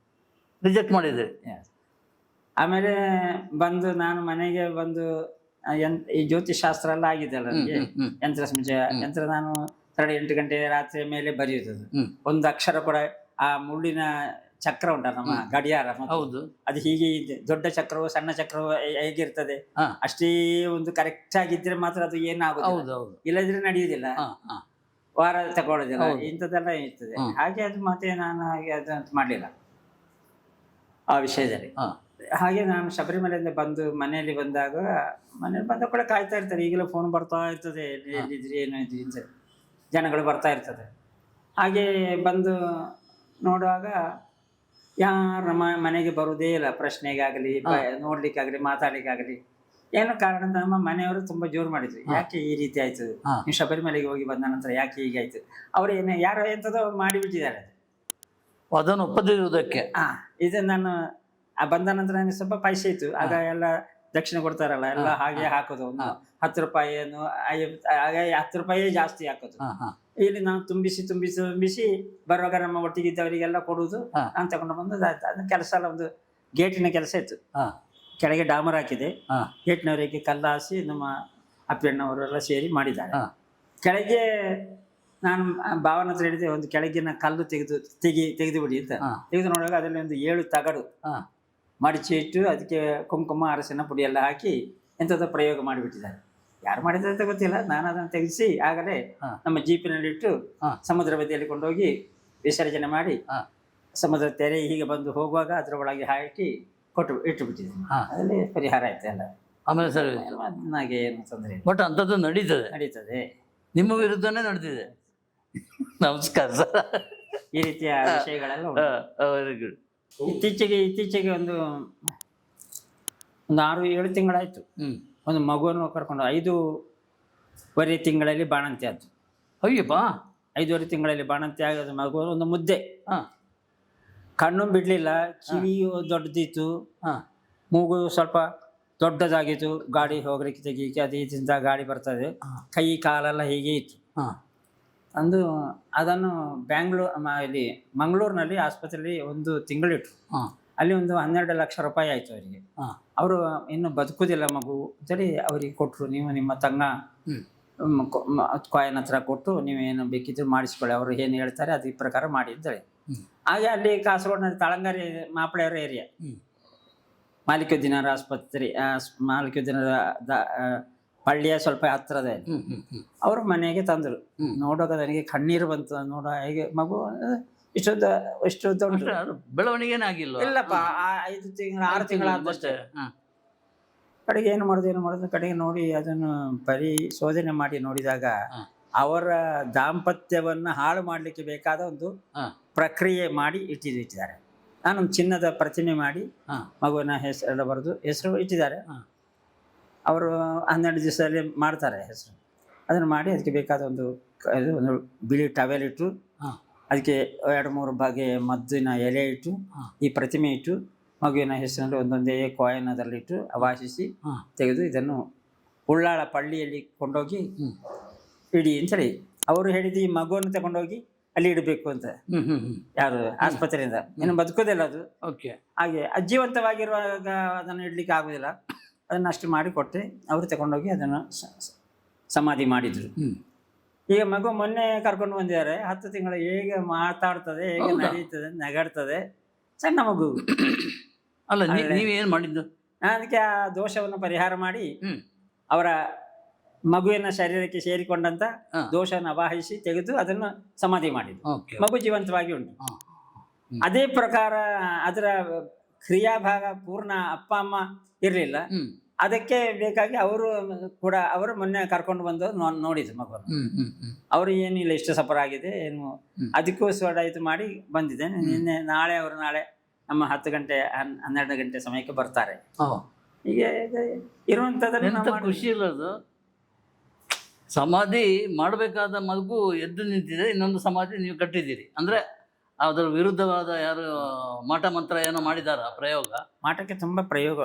ರಿಜೆಕ್ಟ್ ಮಾಡಿದ್ರಿ. ಆಮೇಲೆ ಬಂದು ನಾನು ಮನೆಗೆ ಬಂದು ಈ ಜ್ಯೋತಿಷಾಸ್ತ್ರ ಎಲ್ಲ ಆಗಿದ್ದಲ್ಲ ನನಗೆ, ಯಂತ್ರ ನಾನು 8 ಗಂಟೆ ರಾತ್ರಿ ಮೇಲೆ ಬರೆಯುವುದು. ಒಂದು ಅಕ್ಷರ ಕೂಡ ಆ ಮುಳ್ಳಿನ ಚಕ್ರ ಉಂಟಲ್ಲ ನಮ್ಮ ಗಡಿಯಾರ, ಹೌದು, ಅದು ಹೀಗೆ ಇದೆ. ದೊಡ್ಡ ಚಕ್ರವು ಸಣ್ಣ ಚಕ್ರವು ಹೇಗಿರ್ತದೆ ಅಷ್ಟೇ ಒಂದು ಕರೆಕ್ಟ್ ಆಗಿದ್ರೆ ಮಾತ್ರ ಅದು ಏನಾಗುದು, ಇಲ್ಲದ್ರೆ ನಡೆಯುವುದಿಲ್ಲ, ವಾರ ತಗೊಳ್ಳೋದಿಲ್ಲ, ಇಂಥದ್ದೆಲ್ಲ ಇರ್ತದೆ. ಹಾಗೆ ಅದು ಮತ್ತೆ ನಾನು ಹಾಗೆ ಅದು ಮಾಡ್ಲಿಲ್ಲ ಆ ವಿಷಯದಲ್ಲಿ. ಹಾಗೆ ನಾನು ಶಬರಿಮಲೆಯಿಂದ ಬಂದು ಮನೆಯಲ್ಲಿ ಬಂದಾಗ ಕೂಡ ಕಾಯ್ತಾ ಇರ್ತಾರೆ. ಈಗಲೂ ಫೋನ್ ಬರ್ತಾ ಇರ್ತದೆ, ಎಲ್ಲಿದ್ರಿ ಏನು ಇದ್ರಿ ಅಂತ ಜನಗಳು ಬರ್ತಾ ಇರ್ತದೆ. ಹಾಗೆ ಬಂದು ನೋಡುವಾಗ ಯಾರ ಮನೆಗೆ ಬರುವುದೇ ಇಲ್ಲ, ಪ್ರಶ್ನೆಗಾಗಲಿ ನೋಡ್ಲಿಕ್ಕಾಗಲಿ ಮಾತಾಡ್ಲಿಕ್ಕಾಗಲಿ. ಏನೋ ಕಾರಣ ನಮ್ಮ ಮನೆಯವರು ತುಂಬಾ ಜೋರು ಮಾಡಿದ್ರು. ಯಾಕೆ ಈ ರೀತಿ ಆಯ್ತು, ನೀವು ಶಬರಿಮಲೆಗೆ ಹೋಗಿ ಬಂದ ನಂತರ ಯಾಕೆ ಹೀಗೆ ಆಯ್ತು? ಅವ್ರು ಯಾರೋ ಎಂಥದೋ ಮಾಡಿಬಿಟ್ಟಿದ್ದಾರೆ ಅದನ್ನು ಒಪ್ಪದಿರುವುದಕ್ಕೆ. ಇದು ನಾನು ಬಂದ ನಂತರ ನನಗೆ ಸ್ವಲ್ಪ ಪೈಸೆ ಇತ್ತು. ಆಗ ಎಲ್ಲ ದಕ್ಷಿಣ ಕೊಡ್ತಾರಲ್ಲ, ಎಲ್ಲ ಹಾಗೆ ಹಾಕೋದು. ಒಂದು 10 ರೂಪಾಯಿಯನ್ನು 10 ರೂಪಾಯಿ ಜಾಸ್ತಿ ಹಾಕೋದು. ಇಲ್ಲಿ ನಾವು ತುಂಬಿಸಿ ಬರುವಾಗ ನಮ್ಮ ಒಟ್ಟಿಗಿದ್ದವರಿಗೆಲ್ಲ ಕೊಡುವುದು. ನಾನು ತಗೊಂಡು ಬಂದು ಅದನ್ನ ಕೆಲಸ ಎಲ್ಲ ಒಂದು ಗೇಟಿನ ಕೆಲಸ ಇತ್ತು. ಕೆಳಗೆ ಡಾಮರ್ ಹಾಕಿದೆ, ಗೇಟ್ನವರಿಗೆ ಕಲ್ಲು ಹಾಸಿ ನಮ್ಮ ಅಪ್ಪಣ್ಣವರೆಲ್ಲ ಸೇರಿ ಮಾಡಿದ್ದಾರೆ. ಕೆಳಗೆ ನಾನು ಭಾವನ ಹತ್ರ ಹೇಳಿದೆ, ಒಂದು ಕೆಳಗಿನ ಕಲ್ಲು ತೆಗೆದು ಬಿಡಿ ಅಂತ. ತೆಗೆದು ನೋಡುವಾಗ ಅದರಲ್ಲಿ ಒಂದು 7 ತಗಡು ಮಡಿಚಿ ಇಟ್ಟು ಅದಕ್ಕೆ ಕುಂಕುಮ ಅರಸಿನ ಪುಡಿ ಎಲ್ಲ ಹಾಕಿ ಎಂಥದ್ದು ಪ್ರಯೋಗ ಮಾಡಿಬಿಟ್ಟಿದ್ದಾರೆ. ಯಾರು ಮಾಡಿದ್ದಾರೆ ಅಂತ ಗೊತ್ತಿಲ್ಲ. ನಾನು ಅದನ್ನು ತೆಗೆಸಿ ಆಗಲೇ ನಮ್ಮ ಜೀಪಿನಲ್ಲಿಟ್ಟು ಸಮುದ್ರ ಬದಿಯಲ್ಲಿ ಕೊಂಡೋಗಿ ವಿಸರ್ಜನೆ ಮಾಡಿ ಸಮುದ್ರ ತೆರೆ ಹೀಗೆ ಬಂದು ಹೋಗುವಾಗ ಅದರ ಒಳಗೆ ಹಾಕಿ ಇಟ್ಟು ಬಿಟ್ಟಿದ್ದೀನಿ. ಅದರಲ್ಲಿ ಪರಿಹಾರ ಆಯ್ತು ಎಲ್ಲ. ಆಮೇಲೆ ಸರ್ ನನಗೆ ಏನು ತೊಂದರೆ ಇಲ್ಲ. ಬಟ್ ಅಂಥದ್ದು ನಡೀತದೆ, ನಿಮ್ಮ ವಿರುದ್ಧನೇ ನಡೆದಿದೆ. ನಮಸ್ಕಾರ ಸರ್. ಈ ರೀತಿಯ ವಿಷಯಗಳೆಲ್ಲ ವೆರಿ ಗುಡ್. ಇತ್ತೀಚೆಗೆ ಒಂದು 6-7 ತಿಂಗಳಾಯ್ತು. ಒಂದು ಮಗುವನ್ನು ಕರ್ಕೊಂಡು 5.5 ತಿಂಗಳಲ್ಲಿ ಬಾಣಂತಿ ಆಯ್ತು. ಅಯ್ಯಪ್ಪ, 5.5 ತಿಂಗಳಲ್ಲಿ ಬಾಣಂತಿ ಆಗೋದು ಮಗು. ಒಂದು ಮುದ್ದೆ, ಕಣ್ಣು ಬಿಡ್ಲಿಲ್ಲ, ಕಿವಿಯು ದೊಡ್ಡದಿತ್ತು, ಮೂಗು ಸ್ವಲ್ಪ ದೊಡ್ಡದಾಗಿತ್ತು. ಗಾಡಿ ಹೋಗ್ಲಿಕ್ಕೆ ತೆಗೀಕೆ ಅದು ಇದರಿಂದ ಗಾಡಿ ಬರ್ತದೆ, ಕೈ ಕಾಲೆಲ್ಲ ಹೀಗೆ ಇತ್ತು. ಅದನ್ನು ಇಲ್ಲಿ ಮಂಗಳೂರಿನಲ್ಲಿ ಆಸ್ಪತ್ರೆಯಲ್ಲಿ 1 ತಿಂಗಳಿಟ್ಟು. ಅಲ್ಲಿ ಒಂದು 12 ಲಕ್ಷ ರೂಪಾಯಿ ಆಯ್ತು ಅವರಿಗೆ. ಅವರು ಇನ್ನು ಬದುಕುದಿಲ್ಲ ಮಗು ಅಂತೇಳಿ ಅವರಿಗೆ ಕೊಟ್ಟರು. ನೀವು ನಿಮ್ಮ ತಂಗ ಕಾಯಿನ ಹತ್ರ ಕೊಟ್ಟು ನೀವೇನು ಬೇಕಿದ್ರು ಮಾಡಿಸ್ಕೊಳ್ಳಿ, ಅವರು ಏನು ಹೇಳ್ತಾರೆ ಅದ್ರ ಪ್ರಕಾರ ಮಾಡಿದ್ದಾರೆ. ಹಾಗೆ ಅಲ್ಲಿ ಕಾಸರಗೋಡಿನಲ್ಲಿ ತಳಂಗಾರಿ ಮಾಪಳೆಯವರ ಏರಿಯಾ, ಮಾಲಿಕುದ್ದೀನರ ಆಸ್ಪತ್ರೆ, ಮಾಲಿಕುದ್ದೀನರ ಪಳ್ಳಿಯ ಸ್ವಲ್ಪ ಹತ್ತಿರದ ಅವ್ರ ಮನೆಗೆ ತಂದರು. ನೋಡುವಾಗ ನನಗೆ ಕಣ್ಣೀರು ಬಂತು. ನೋಡ ಹೇಗೆ ಮಗು ಎಷ್ಟು ದೊಡ್ಡ ಬೆಳವಣಿಗೆನೇ ಆಗಿಲ್ಲ. ಇಲ್ಲಪ್ಪ, 5 ತಿಂಗಳು 6 ತಿಂಗಳಾದಷ್ಟೇ. ಕಡೆಗೆ ಏನು ಮಾಡೋದು ಕಡೆಗೆ ನೋಡಿ ಅದನ್ನು ಪರಿಶೋಧನೆ ಮಾಡಿ ನೋಡಿದಾಗ ಅವರ ದಾಂಪತ್ಯವನ್ನು ಹಾಳು ಮಾಡಲಿಕ್ಕೆ ಬೇಕಾದ ಒಂದು ಪ್ರಕ್ರಿಯೆ ಮಾಡಿ ಇಟ್ಟಿದ್ದಾರೆ. ನಾನೊಂದು ಚಿನ್ನದ ಪ್ರತಿಮೆ ಮಾಡಿ ಮಗುವಿನ ಹೆಸರೆಲ್ಲ ಬರೆದು ಹೆಸರು ಇಟ್ಟಿದ್ದಾರೆ. ಅವರು 12 ದಿವಸದಲ್ಲಿ ಮಾಡ್ತಾರೆ ಹೆಸರು. ಅದನ್ನು ಮಾಡಿ ಅದಕ್ಕೆ ಬೇಕಾದ ಒಂದು ಬಿಳಿ ಟವೆಲ್ ಇಟ್ಟು ಅದಕ್ಕೆ 2-3 ಬಗೆಯ ಮದ್ದಿನ ಎಲೆ ಇಟ್ಟು ಈ ಪ್ರತಿಮೆ ಇಟ್ಟು ಮಗುವಿನ ಹೆಸರಿನಲ್ಲಿ ಒಂದೊಂದೇ ಕಾಯಿನ್ ಅದರಲ್ಲಿಟ್ಟು ಅವಾಸಿಸಿ ತೆಗೆದು ಇದನ್ನು ಉಳ್ಳಾಳ ಪಳ್ಳಿಯಲ್ಲಿ ಕೊಂಡೋಗಿ ಇಡಿ ಅಂತೇಳಿ ಅವರು ಹೇಳಿದ್ದು. ಈ ಮಗುವನ್ನು ತಗೊಂಡೋಗಿ ಅಲ್ಲಿ ಇಡಬೇಕು ಅಂತ. ಯಾರು ಆಸ್ಪತ್ರೆಯಿಂದ ಇನ್ನು ಬದುಕೋದಿಲ್ಲ ಅದು. ಹಾಗೆ ಅಜೀವಂತವಾಗಿರುವಾಗ ಅದನ್ನು ಇಡ್ಲಿಕ್ಕೆ ಆಗುದಿಲ್ಲ. ಅದನ್ನು ಅಷ್ಟು ಮಾಡಿಕೊಟ್ಟೆ. ಅವರು ತಗೊಂಡೋಗಿ ಅದನ್ನು ಸಮಾಧಿ ಮಾಡಿದ್ರು. ಈಗ ಮಗು ಮೊನ್ನೆ ಕರ್ಕೊಂಡು ಬಂದಿದ್ದಾರೆ. 10 ತಿಂಗಳು ಹೇಗೆ ಮಾತಾಡ್ತದೆ, ಹೇಗೆ ನಡೀತದೆ, ನಗಾಡ್ತದೆ, ಸಣ್ಣ ಮಗು. ಅಲ್ಲ, ನೀವೇನು ಮಾಡಿದ್ದು? ಅದಕ್ಕೆ ಆ ದೋಷವನ್ನು ಪರಿಹಾರ ಮಾಡಿ ಅವರ ಮಗುವಿನ ಶರೀರಕ್ಕೆ ಸೇರಿಕೊಂಡಂತ ದೋಷವನ್ನು ಅವಾಹಿಸಿ ತೆಗೆದು ಅದನ್ನು ಸಮಾಧಿ ಮಾಡಿದ್ದು. ಮಗು ಜೀವಂತವಾಗಿ ಉಂಟು. ಅದೇ ಪ್ರಕಾರ ಅದರ ಕ್ರಿಯಾಭಾಗ ಪೂರ್ಣ ಅಪ್ಪ ಅಮ್ಮ ಇರಲಿಲ್ಲ. ಅದಕ್ಕೆ ಬೇಕಾಗಿ ಅವರು ಮೊನ್ನೆ ಕರ್ಕೊಂಡು ಬಂದು ನೋಡಿದ್ರು ಮಗುವನ್ನು. ಅವರು ಏನಿಲ್ಲ, ಇಷ್ಟು ಸಫರ್ ಆಗಿದೆ ಏನು, ಅದಕ್ಕೂ ಇದು ಮಾಡಿ ಬಂದಿದೆ. ನಾಳೆ ನಮ್ಮ 10 ಗಂಟೆ 12 ಗಂಟೆ ಸಮಯಕ್ಕೆ ಬರ್ತಾರೆ. ಹೀಗೆ ಇರುವಂಥದ್ದು ಖುಷಿ ಇಲ್ಲದು. ಸಮಾಧಿ ಮಾಡಬೇಕಾದ ಮಗು ಎದ್ದು ನಿಂತಿದೆ, ಇನ್ನೊಂದು ಸಮಾಧಿ ನೀವು ಕಟ್ಟಿದ್ದೀರಿ ಅಂದ್ರೆ ಅದರ ವಿರುದ್ಧವಾದ ಯಾರು ಮಾಟ ಮಂತ್ರ ಏನೋ ಮಾಡಿದಾರ ಪ್ರಯೋಗ? ಮಾಟಕ್ಕೆ ತುಂಬ ಪ್ರಯೋಗ.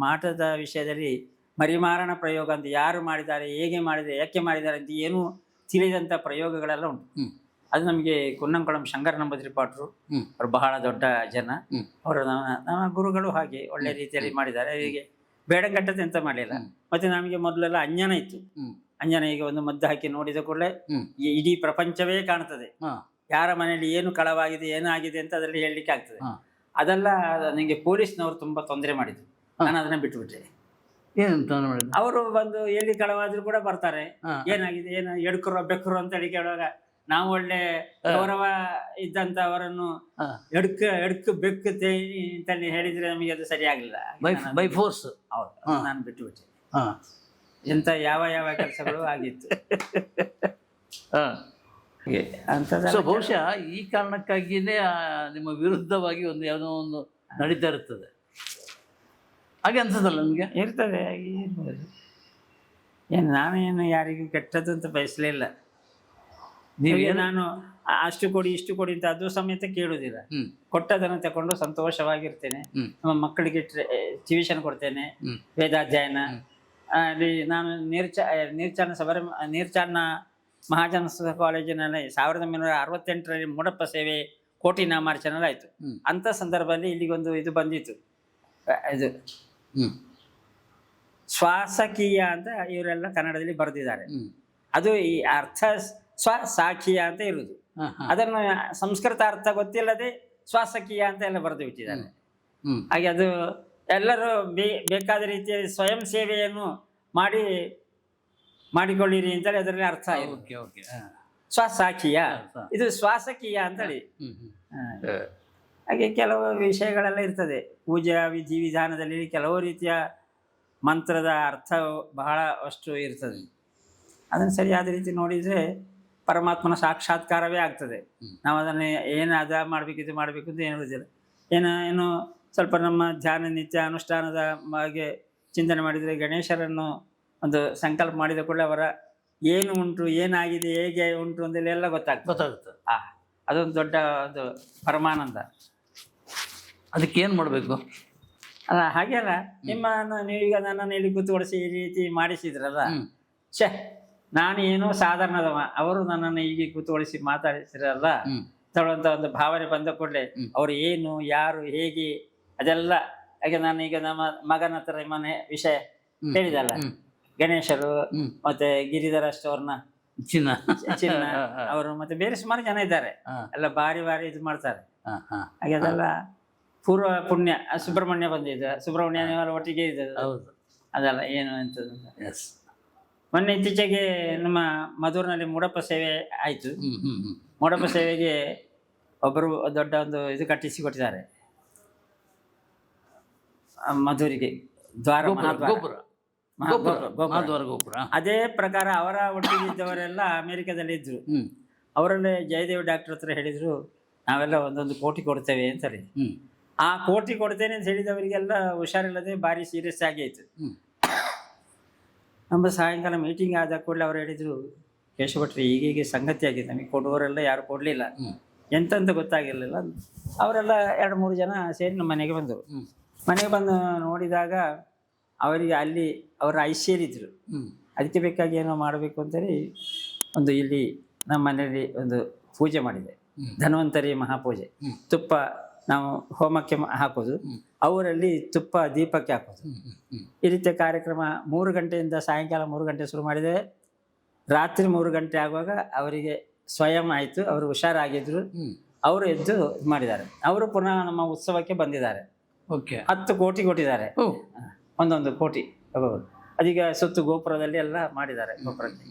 ಮಾಟದ ವಿಷಯದಲ್ಲಿ ಮರಿಮಾರಣ ಪ್ರಯೋಗ ಅಂತ ಯಾರು ಮಾಡಿದ್ದಾರೆ, ಹೇಗೆ ಮಾಡಿದ್ದಾರೆ, ಯಾಕೆ ಮಾಡಿದ್ದಾರೆ ಅಂತ ಏನೂ ತಿಳಿದಂಥ ಪ್ರಯೋಗಗಳೆಲ್ಲ ಉಂಟು. ಅದು ನಮಗೆ ಕುನ್ನಂಕುಳಂ ಶಂಕರ ನಂಬೂದಿರಿ ಪಾಟ್ರು ಅವರು ಬಹಳ ದೊಡ್ಡ ಜನ. ಅವರು ನಮ್ಮ ಗುರುಗಳು ಹಾಗೆ ಒಳ್ಳೆ ರೀತಿಯಲ್ಲಿ ಮಾಡಿದ್ದಾರೆ. ಹೀಗೆ ಬೇಡಂಗಟ್ಟದ್ದು ಎಂತ ಮಾಡಲಿಲ್ಲ. ಮತ್ತೆ ನಮಗೆ ಮೊದಲೆಲ್ಲ ಅಂಜನ ಇತ್ತು. ಅಂಜನ ಈಗ ಒಂದು ಮದ್ದು ಹಾಕಿ ನೋಡಿದ ಕೂಡಲೇ ಇಡೀ ಪ್ರಪಂಚವೇ ಕಾಣ್ತದೆ. ಯಾರ ಮನೆಯಲ್ಲಿ ಏನು ಕಳವಾಗಿದೆ, ಏನಾಗಿದೆ ಅಂತ ಅದರಲ್ಲಿ ಹೇಳಲಿಕ್ಕೆ ಆಗ್ತದೆ. ಅದೆಲ್ಲ ನನಗೆ ಪೊಲೀಸ್ನವರು ತುಂಬಾ ತೊಂದರೆ ಮಾಡಿದ್ರು. ನಾನು ಅದನ್ನ ಬಿಟ್ಟುಬಿಟ್ಟೆ. ಅವರು ಬಂದು ಎಲ್ಲಿ ಕಳವಾದ್ರು ಕೂಡ ಬರ್ತಾರೆ. ಏನಾಗಿದೆ, ಏನು ಎಡ್ಕರು ಬೆಕ್ಕರು ಅಂತ ಹೇಳಿ ಕೇಳುವಾಗ ನಾವು ಒಳ್ಳೆ ಗೌರವ ಇದ್ದಂತವರನ್ನು ಎಡ್ಕು ಬೆಕ್ಕು ಅಂತಲ್ಲಿ ಹೇಳಿದ್ರೆ ನಮಗೆ ಅದು ಸರಿ ಆಗ್ಲಿಲ್ಲ. By force. ಹೌದು, ನಾನು ಬಿಟ್ಟುಬಿಟ್ಟೆ. ಎಂತ ಯಾವ ಕೆಲಸಗಳು ಆಗಿತ್ತು. ಸೊ ಬಹುಶಃ ಈ ಕಾರಣಕ್ಕಾಗಿಯೇ ನಿಮ್ಮ ವಿರುದ್ಧವಾಗಿ ಯಾವುದೋ ಒಂದು ನಡೀತಾ ಇರ್ತದೆ. ಹಾಗೆ ಅನ್ಸದಲ್ಲ ನಿಮಗೆ? ಇರ್ತದೆ. ಏನು ನಾನೇನು ಯಾರಿಗೂ ಕೆಟ್ಟದ್ದು ಅಂತ ಬಯಸಲೇ ಇಲ್ಲ. ನಾನು ಅಷ್ಟು ಕೊಡಿ ಇಷ್ಟು ಕೊಡಿ ಅಂತ ಅದು ಸಮೇತ ಕೇಳುವುದಿಲ್ಲ. ಕೊಟ್ಟದನ್ನು ತಕೊಂಡು ಸಂತೋಷವಾಗಿರ್ತೇನೆ. ನಮ್ಮ ಮಕ್ಕಳಿಗೆ ಟ್ಯೂಷನ್ ಕೊಡ್ತೇನೆ, ವೇದಾಧ್ಯಯನ. ಅಲ್ಲಿ ನಾನು ನೀರ್ಚಾನ ಮಹಾಜನ ಕಾಲೇಜಿನಲ್ಲಿ 1968ರಲ್ಲಿ ಮೂಡಪ್ಪ ಸೇವೆ ಕೋಟಿ ನಾಮಾರ್ಚನೆ ಆಯಿತು. ಅಂಥ ಸಂದರ್ಭದಲ್ಲಿ ಇಲ್ಲಿಗೊಂದು ಇದು ಬಂದಿತ್ತು. ಇದು ಶ್ವಾಸಕೀಯ ಅಂತ ಇವರೆಲ್ಲ ಕನ್ನಡದಲ್ಲಿ ಬರೆದಿದ್ದಾರೆ. ಅದು ಈ ಅರ್ಥ ಸ್ವಸಾಖೀಯ ಅಂತ ಇರುವುದು. ಅದನ್ನು ಸಂಸ್ಕೃತ ಅರ್ಥ ಗೊತ್ತಿಲ್ಲದೆ ಶ್ವಾಸಕೀಯ ಅಂತ ಎಲ್ಲ ಬರೆದು ಬಿಟ್ಟಿದ್ದಾರೆ. ಹಾಗೆ ಅದು ಎಲ್ಲರೂ ಬೇಕಾದ ರೀತಿಯ ಸ್ವಯಂ ಸೇವೆಯನ್ನು ಮಾಡಿಕೊಳ್ಳಿರಿ ಅಂತೇಳಿ ಅದರಲ್ಲಿ ಅರ್ಥ. ಸ್ವಸಾಖೀಯ, ಇದು ಶ್ವಾಸಕೀಯ ಅಂತೇಳಿ. ಹಾಗೆ ಕೆಲವು ವಿಷಯಗಳೆಲ್ಲ ಇರ್ತದೆ. ಪೂಜಾ ವಿಧಿವಿಧಾನದಲ್ಲಿ ಕೆಲವು ರೀತಿಯ ಮಂತ್ರದ ಅರ್ಥ ಬಹಳ ಅಷ್ಟು ಇರ್ತದೆ. ಅದನ್ನು ಸರಿಯಾದ ರೀತಿ ನೋಡಿದರೆ ಪರಮಾತ್ಮನ ಸಾಕ್ಷಾತ್ಕಾರವೇ ಆಗ್ತದೆ. ನಾವು ಅದನ್ನು ಏನು ಮಾಡಬೇಕು ಇದು ಮಾಡಬೇಕು ಅಂತ ಹೇಳುವುದಿಲ್ಲ. ಏನು ಸ್ವಲ್ಪ ನಮ್ಮ ಧ್ಯಾನ ನಿತ್ಯ ಅನುಷ್ಠಾನದ ಬಗ್ಗೆ ಚಿಂತನೆ ಮಾಡಿದರೆ ಗಣೇಶರನ್ನು ಒಂದು ಸಂಕಲ್ಪ ಮಾಡಿದ ಕೂಡಲೇ ಅವರ ಏನು ಉಂಟು, ಏನಾಗಿದೆ, ಹೇಗೆ ಉಂಟು ಅಂತೆಲ್ಲ ಗೊತ್ತಾಗುತ್ತೆ. ಅದೊಂದು ದೊಡ್ಡ ಒಂದು ಪರಮಾನಂದ. ಅದಕ್ಕೆ ಏನು ಮಾಡಬೇಕು? ಅಲ್ಲ ಹಾಗೆ ಅಲ್ಲ, ನೀವೀಗ ನನ್ನನ್ನು ಇಲ್ಲಿ ಕೂತ್ಕೊಳಿಸಿ ಈ ರೀತಿ ಮಾಡಿಸಿದ್ರಲ್ಲ, ನಾನು ಏನೋ ಸಾಧಾರಣದವ, ಅವರು ನನ್ನನ್ನು ಹೀಗೆ ಕೂತ್ಕೊಳಿಸಿ ಮಾತಾಡಿಸಿರಲ್ಲ ತಗೊಳ್ಳುವಂಥ ಒಂದು ಭಾವನೆ ಬಂದ ಕೂಡಲೇ ಅವರು ಏನು, ಯಾರು, ಹೇಗೆ ಅದೆಲ್ಲ. ಹಾಗೆ ನಾನು ಈಗ ನಮ್ಮ ಮಗನ ಹತ್ರ ಮನೆ ವಿಷಯ ಹೇಳಿದಲ್ಲ, ಗಣೇಶರು ಮತ್ತೆ ಗಿರಿಧರ ಸ್ಟೋರ್ನ ಚಿನ್ನ ಅವರು ಮತ್ತೆ ಬೇರೆ ಸುಮಾರು ಜನ ಇದ್ದಾರೆ. ಎಲ್ಲ ಬಾರಿ ಇದು ಮಾಡ್ತಾರೆ. ಹಾಗೆ ಅದೆಲ್ಲ ಪೂರ್ವ ಪುಣ್ಯ. ಸುಬ್ರಹ್ಮಣ್ಯ ಬಂದಿದ್ದ, ಸುಬ್ರಹ್ಮಣ್ಯ ಒಟ್ಟಿಗೆ ಇದ್ದದ್ದು ಅದೆಲ್ಲ ಏನು ಎಂತದ್ದು. ಮೊನ್ನೆ ಇತ್ತೀಚೆಗೆ ನಮ್ಮ ಮಧುರಿನಲ್ಲಿ ಮೂಡಪ್ಪ ಸೇವೆ ಆಯಿತು. ಮೂಡಪ್ಪ ಸೇವೆಗೆ ಒಬ್ಬರು ದೊಡ್ಡ ಒಂದು ಇದು ಕಟ್ಟಿಸಿ ಕೊಟ್ಟಿದ್ದಾರೆ ಮಧುರಿಗೆ, ಗೋಪುರ. ಅದೇ ಪ್ರಕಾರ ಅವರ ಒಟ್ಟಿಗಿದ್ದವರೆಲ್ಲ ಅಮೆರಿಕದಲ್ಲಿ ಇದ್ರು. ಅವರಲ್ಲೇ ಜಯದೇವ್ ಡಾಕ್ಟರ್ ಹತ್ರ ಹೇಳಿದ್ರು, ನಾವೆಲ್ಲ 1 ಕೋಟಿ ಕೊಡ್ತೇವೆ ಅಂತ ಹೇಳಿ. ಆ ಕೋಟಿ ಕೊಡ್ತೇನೆ ಅಂತ ಹೇಳಿದವರಿಗೆಲ್ಲ ಹುಷಾರಿಲ್ಲದೆ ಭಾರಿ ಸೀರಿಯಸ್ ಆಗಿ ಆಯ್ತು. ನಮ್ಮ ಸಾಯಂಕಾಲ ಮೀಟಿಂಗ್ ಆದ ಕೂಡಲೇ ಅವ್ರು ಹೇಳಿದ್ರು, ಕೇಶವ ಭಟ್ರೆ ಹೀಗೆ ಸಂಗತಿ ಆಗಿದೆ, ನಮಗೆ ಕೊಡುವವರೆಲ್ಲ ಯಾರು ಕೊಡಲಿಲ್ಲ, ಎಂತಂತ ಗೊತ್ತಾಗಿರಲಿಲ್ಲ. ಅವರೆಲ್ಲ 2-3 ಜನ ಸೇರಿ ನಮ್ಮ ಮನೆಗೆ ಬಂದರು. ಮನೆಗೆ ಬಂದು ನೋಡಿದಾಗ ಅವರಿಗೆ ಅಲ್ಲಿ ಅವರ ಐಶ್ವರ್ಯಿದ್ರು. ಅದಕ್ಕೆ ಬೇಕಾಗಿ ಏನೋ ಮಾಡಬೇಕು ಅಂತೇಳಿ ಒಂದು ಇಲ್ಲಿ ನಮ್ಮ ಮನೆಯಲ್ಲಿ ಒಂದು ಪೂಜೆ ಮಾಡಿದೆ, ಧನ್ವಂತರಿ ಮಹಾಪೂಜೆ. ತುಪ್ಪ ನಾವು ಹೋಮಕ್ಕೆ ಹಾಕೋದು, ಅವರಲ್ಲಿ ತುಪ್ಪ ದೀಪಕ್ಕೆ ಹಾಕೋದು. ಈ ರೀತಿಯ ಕಾರ್ಯಕ್ರಮ 3 ಗಂಟೆಯಿಂದ ಸಾಯಂಕಾಲ 3 ಗಂಟೆ ಶುರು ಮಾಡಿದೆ. ರಾತ್ರಿ 3 ಗಂಟೆ ಆಗುವಾಗ ಅವರಿಗೆ ಸ್ವಯಂ ಆಯಿತು, ಅವರು ಹುಷಾರಾಗಿದ್ರು. ಅವರು ಎದ್ದು ಇದು ಮಾಡಿದ್ದಾರೆ. ಅವರು ಪುನಃ ನಮ್ಮ ಉತ್ಸವಕ್ಕೆ ಬಂದಿದ್ದಾರೆ. ಓಕೆ. 10 ಕೋಟಿ ಕೊಟ್ಟಿದ್ದಾರೆ, 1 ಕೋಟಿ. ಅದೀಗ ಸುತ್ತು ಗೋಪುರದಲ್ಲಿ ಎಲ್ಲ ಮಾಡಿದ್ದಾರೆ ಗೋಪುರಕ್ಕೆ.